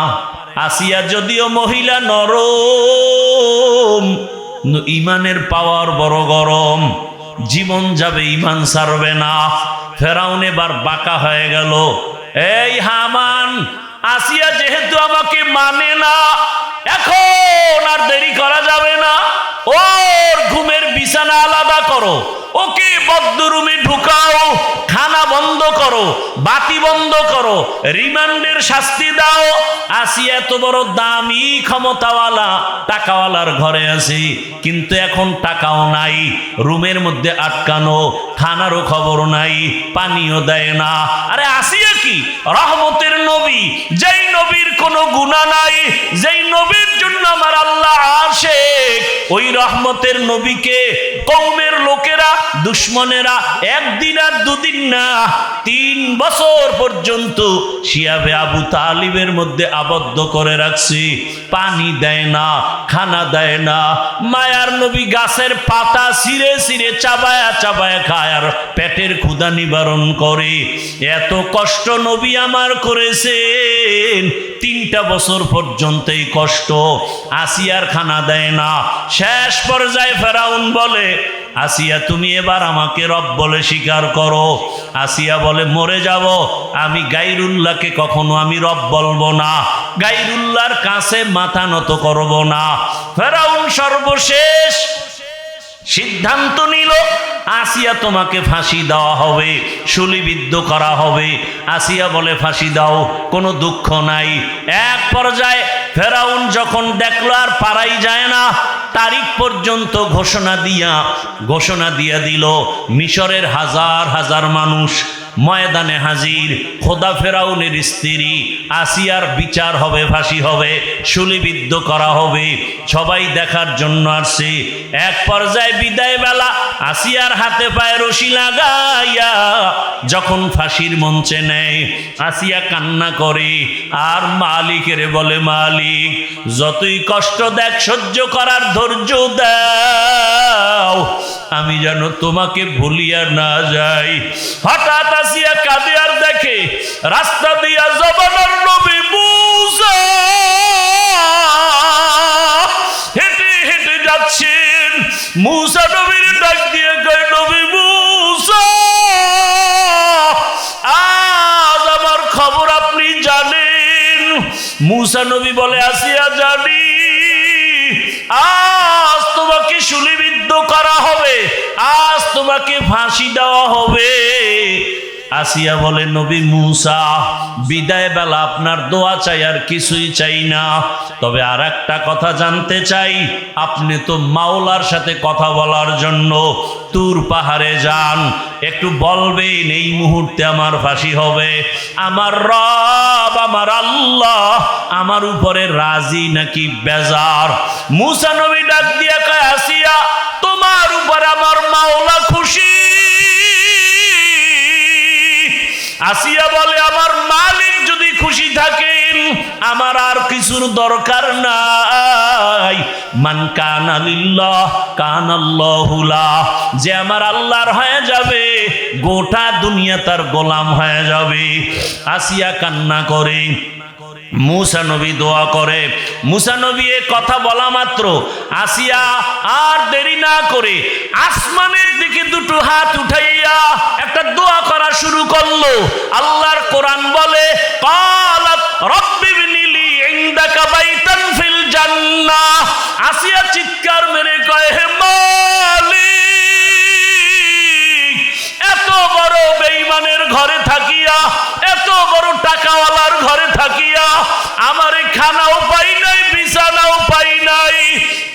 আসিয়া যদিও মহিলা নরম, ইমানের পাওয়ার বড় গরম, জীবন যাবে, ইমান ছাড়বে না। ফেরাউন এবার বাঁকা হয়ে গেল। এই হামান, আসিয়া যেহেতু আমাকে মানে না, এখন আর দেরি করা যাবে না, ওর ঘুমের বিছানা আলাদা করো, ওকে বদ্ধরুমে ঢুকাও, খানা বন্ধ করো, বাতি বন্ধ করো, রিমান্ডের শাস্তি দাও। আসিয়া এত বড় দামি ক্ষমতাওয়ালা টাকাওয়ালার ঘরে আছি, কিন্তু এখন টাকাও নাই, রুমের মধ্যে আটকানো, খানারও খবর নাই, পানিও দেয় না। আরে আসিয়া কি রহমতের নবী, যেই নবীর কোনো গুনাহ নাই, যেই নবীর জন্য আমার আল্লাহ আশিক, ওই রহমতের নবীকে কওমের লোকেরা, দুশ্মনেরা একদিন আর দুদিন না 3 বছর পর্যন্ত শিয়াবে আবু তালিবের মধ্যে আবদ্ধ করে রাখছি। পানি দেয় না, খানা দেয় না। মায়ার নবী গাছের পাতা ছিঁড়ে ছিঁড়ে চাবায়া চাবায়া খায় আর পেটের ক্ষুধা নিবারণ করে। এত কষ্ট নবী আমার করেছেন, 3টা বছর পর্যন্ত এই কষ্ট। আসিয়ার খানা দেয় না। শেষ পর্যায়ে ফেরাউন বলে, আসিয়া তুমি এবার আমাকে রব বলে স্বীকার করো। আসিয়া বলে, মরে যাব, আমি গায়রুল্লাহকে কখনো আমি রব বলবো না, গায়রুল্লাহর কাছে মাথা নত করব না। ফেরাউন সর্বশেষ সিদ্ধান্ত নিল, আসিয়া তোমাকে ফাঁসি দেওয়া হবে, শূলিবিদ্ধ করা হবে। আসিয়া বলে, ফাঁসি দাও, কোনো দুঃখ নাই। এক পর্যায়ে ফেরাউন যখন দেখলো আর পারাই যায় না, তারিখ পর্যন্ত ঘোষণা দিয়া দিল মিশরের হাজার হাজার মানুষ ময়দানে হাজির। খোদা ফেরাউনের স্ত্রী আসিয়ার বিচার হবে, ফাঁসি হবে, শুলিবিদ্ধ করা হবে, সবাই দেখার জন্য আসছে। এক পর্যায়ে বিদায় বেলা আসিয়ার হাতে পায়ে রশি লাগাইয়া যখন ফাঁসির মঞ্চে নেয়, আসিয়া কান্না করে আর মালিকের বলে, মালিক যতই কষ্ট দেখ সহ্য করার ধৈর্য দাও, আমি যেন তোমাকে ভুলিয়া না যাই। হঠাৎ আসিয়া কাঁদে আর দেখে রাস্তা দিয়া জবানের নবী মূসা হেঁটে হেঁটে যাচ্ছেন। মূসা নবীর ডাক দিয়ে কয়, নবী মূসা, আজ আমার খবর আপনি জানেন? মূসা নবী বলে, আসিয়া জানি, আজ তোমাকে শুলিবিদ্ধ করা হবে, আজ তোমাকে ফাঁসি দেওয়া হবে। আসিয়া বলে, নবী মূসা, বিদায় বেলা আপনার দোয়া চাই, আর কিছুই চাই না। তবে আর একটা কথা জানতে চাই, আপনি তো মাওলার সাথে কথা বলার জন্য তুর পাহাড়ে যান, একটু বলবেন এই মুহূর্তে আমার ফাঁসি হবে, আমার রব আমার আল্লাহ আমার উপরে রাজি নাকি বেজার? মূসা নবী ডাক দিয়া কয়, আসিয়া তোমার উপরে আমার মাওলা খুশি। আসিয়া বলে, আমার মালিক যদি খুশি থাকেন আমার আর কিছুর দরকার নাই। মান কানা লিল্লাহ কানাল্লাহু লাহ, যে আমার আল্লাহর হয়ে যাবে গোটা দুনিয়া তার গোলাম হয়ে যাবে। আসিয়া কান্না করে, মূসা নবী দোয়া করে। মূসা নবী এ কথা বলা মাত্র আসিয়া আর দেরি না করে আসমানের দিকে দুটো হাত উঠাইয়া একটা দোয়া করা শুরু করলো। আল্লাহর কোরআন বলে, ক্বালাত রাব্বি ইবনি লি ইনদাকা বাইতান ফিল জান্নাহ। আসিয়া চিৎকার মেরে কয়, হে মালিক, এত বড় বেঈমানের ঘরে থাকিয়া, এত বড় টাকাওয়ালার ঘরে থাকিয়া আমার খানাও পাই নাই, বিছানাও পাই নাই,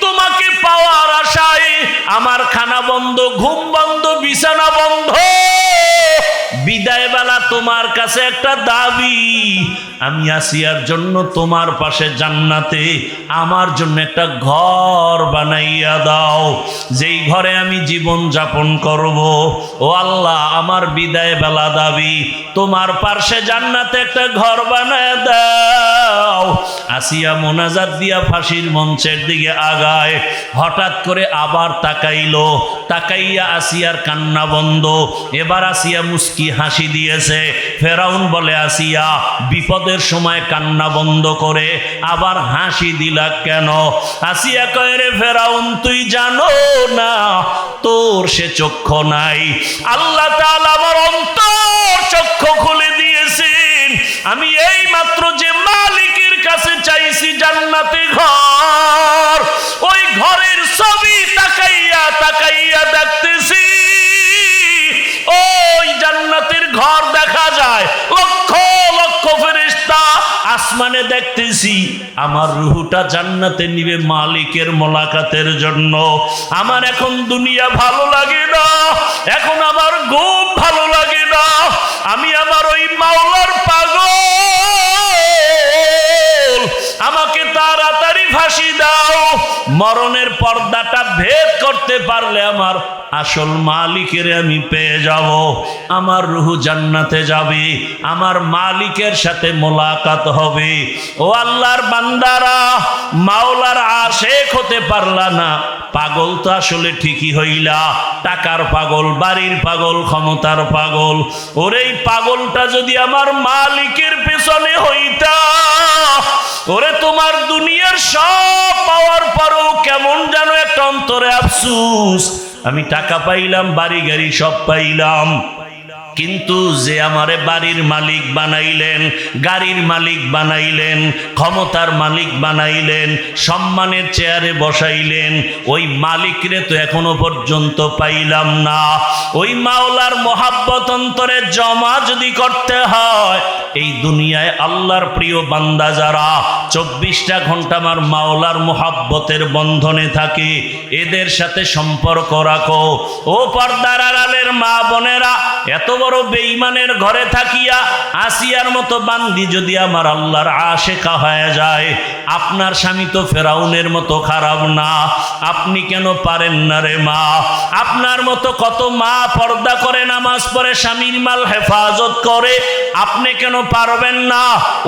তোমাকে পাওয়ার আশায় আমার খানা বন্ধ, ঘুম বন্ধ, বিছানা বন্ধ। বিদায় বেলা তোমার কাছে একটা দাবি, আমি আসিয়ার জন্য তোমার পাশে জান্নাতে আমার জন্য একটা ঘর বানাইয়া দাও, যেই ঘরে আমি জীবন যাপন করব। ও আল্লাহ, আমার বিদায় বেলা দাবি, তোমার পাশে জান্নাতে একটা ঘর বানায় দাও। আসিয়া মোনাজাত দিয়া ফাঁসির মঞ্চের দিকে আগায়। হঠাৎ করে আবার তাকাইয়া আসিয়ার কান্না বন্ধ। এবার আসিয়া মুস্কি হাসি দিয়েছে। ফেরাউন বলে, আসিয়া বিপদের সময় কান্না বন্ধ করে আবার হাসি দিলা কেন? আসিয়া কয়, রে ফেরাউন, তুই জানো না তোর সে চক্ষু নাই, আল্লাহ তাআলা আমার অন্তর চক্ষু খুলে দিয়েছেন। আমি এই মাত্র যে মালিকের কাছে চাইছি জান্নাতে ঘর, ওই ঘরের ছবি তাকাইয়া তাকাইয়া দেখতেছি ওই জান্নাতের ঘর দেখা যায়, লক্ষ লক্ষ ফেরেশতা আসমানে দেখতেছি। আমার রূহটা জান্নাতে নিবে মালিকের মোলাকাতের জন্য। আমার এখন দুনিয়া ভালো লাগে না, এখন আমার ঘুম ভালো লাগে না, আমি আমার ওই মাওলার পাগল, আমাকে তাড়াতাড়ি ফাঁসি দাও। মরণের পর্দাটা ভেদ করতে পারলে আমার আসল মালিকের আমি পেয়ে যাব, আমার রূহ জান্নাতে যাবে, আমার মালিকের সাথে মোলাকাত হবে। ও আল্লাহর বান্দারা, মাওলার আশেক হতে পারলা না, পাগল তো আসলে ঠিকই হইলা, টাকার পাগল, বাড়ির পাগল, ক্ষমতার পাগল। ওরে এই পাগলটা যদি আমার মালিকের পেছনে হইতা, ওরে তোমার দুনিয়ার সব পাওয়ার পরও কেমন যেন একটা অন্তরে আফসুস, আমি টাকা পাইলাম, বাড়ি গাড়ি সব পাইলাম, কিন্তু যে আমারে বাড়ির মালিক বানাইলেন, গাড়ির মালিক বানাইলেন, ক্ষমতার মালিক বানাইলেন, সম্মানের চেয়ারে বসাইলেন, ওই মালিকরে তো এখনো পর্যন্ত পাইলাম না। ওই মাওলার মোহাব্বত অন্তরে জমা যদি করতে হয়, এই দুনিয়ায় আল্লাহর প্রিয় বান্দা যারা 24টা ঘন্টা আমার মাওলার মোহাব্বতের বন্ধনে থাকে, এদের সাথে সম্পর্ক রাখো। ও পর্দার আড়ালের মা বোনেরা, এত বড় বেঈমানের ঘরে থাকিয়া আসিয়ার মতো বান্দি যদি আমার আল্লাহর আশেকা হয়ে যায়, আপনার স্বামী তো ফেরাউনের মতো খারাপ না, আপনি কেন পারেন না রে মা? আপনার মতো কত মা পর্দা করে, নামাজ পড়ে, স্বামীর মাল হেফাজত করে, আপনি কেন পারবেন না?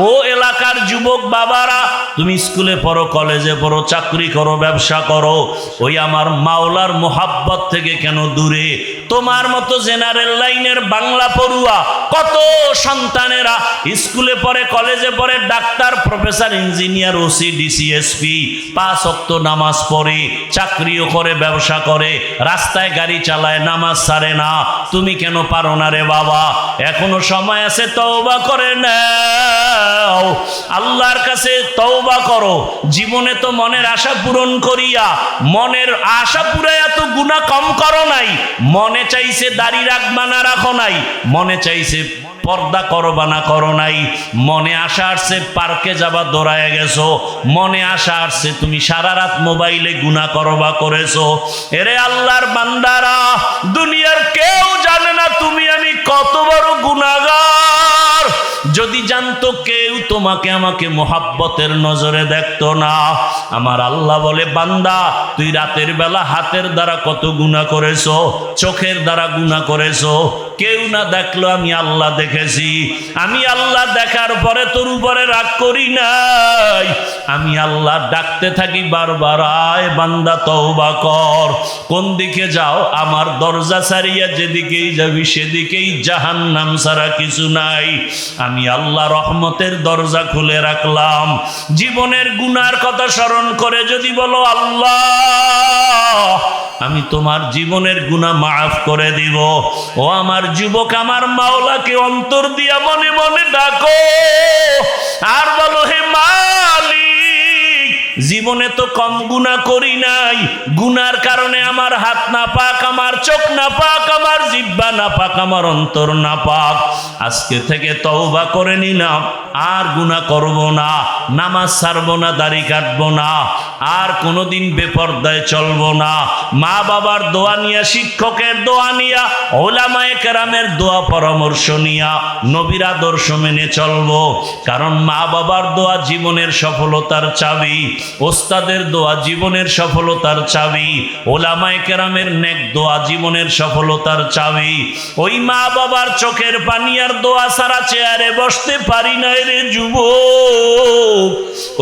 ও এলাকার যুবক বাবারা, তুমি স্কুলে পড়ো, কলেজে পড়ো, চাকরি করো, ব্যবসা করো, ওই আমার মাওলার মোহাব্বত থেকে কেন দূরে? তোমার মতো জেনারেল লাইনের বাংলা পড়ুয়া কত সন্তানেরা স্কুলে পড়ে, কলেজে পড়ে, doctor, professor, engineer, OC, DC, SP, 5 ওয়াক্ত নামাজ পড়ে, চাকরিও করে, ব্যবসা করে, রাস্তায় গাড়ি চালায়, নামাজ ছাড়ে না। তুমি কেন পারো না রে বাবা? এখনো সময় আছে, তওবা করে নাও, আল্লাহর কাছে তওবা করো। জীবনে তো মনের আশা পূরণ করিয়া, মনের আশা পুরাইয়া তো গুনাহ কম করো নাই। মনে চাইছে দাড়ি রাখবা না, রাখো নাই। মনে চাইছে পর্দা করবা না, করো নাই। মনে আশা আসছে পার্কে যাবা, দৌড়ায় গেছো। মনে আশা আসছে তুমি সারা রাত মোবাইলে গুনাহ করবা, করেছো। এরে আল্লাহর বান্দারা, দুনিয়ার কেউ জানে না তুমি আমি কত বড় গুনাহগার। যদি জানতো কেউ, তোমাকে আমাকে মোহাব্বতের নজরে দেখতো না। আমার আল্লাহ বলে, বান্দা তুই রাতের বেলা হাতের দ্বারা কত গুনাহ করেছো, চোখের দ্বারা গুনাহ করেছো, কেউ না দেখলো, আমি আল্লাহ দেখেছি। আমি আল্লাহ দেখার পরে তোর উপরে রাগ করি নাই। আমি আল্লাহ ডাকতে থাকি বারবার, আয় বান্দা তওবা কর। কোন দিকে যাও? আমার দরজা ছাড়িয়া যেদিকেই যাবি সেদিকেই জাহান্নাম ছাড়া কিছু নাই। আমি আল্লাহ রহমতের দরজা খুলে রাখলাম। জীবনের গুনার কথা স্মরণ করে যদি বলো, আল্লাহ আমি তোমার জীবনের গুনাহ মাফ করে দিব। ও আমার যুবক, আমার মাওলাকে অন্তর দিয়া মনে মনে ডাকো আর বলো, হে মালিক, জীবনে তো কম গুনাহ করি নাই। গুনার কারণে আমার হাত না পাক, আমার চোখ না পাক, আমার জিহ্বা না পাক, আমার অন্তর না পাক। আজকে থেকে তওবা করে নিলাম, আর গুনাহ করব না, নামাজ ছাড়বো না, দাড়ি কাটবো না, আর কোনোদিন বেপরদায় চলবো না। মা বাবার দোয়া নিয়া, শিক্ষকের দোয়া নিয়া, ওলামায়ে কেরামের দোয়া পরামর্শ নিয়া নবীর আদর্শ মেনে চলবো। কারণ মা বাবার দোয়া জীবনের সফলতার চাবি, ওস্তাদের দোয়া জীবনের সফলতার চাবি, ওলামায়ে কেরামের নেক দোয়া জীবনের সফলতার চাবি। ওই মা বাবার চোখের পানি আর দোয়া ছাড়া চেয়ারে বসতে পারি না রে যুবক।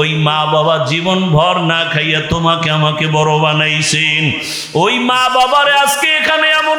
ওই মা বাবা জীবন ভর না খাইয়া তোমাকে আমাকে বড় বানাইছেন। ওই মা বাবারে আজকে এখানে এমন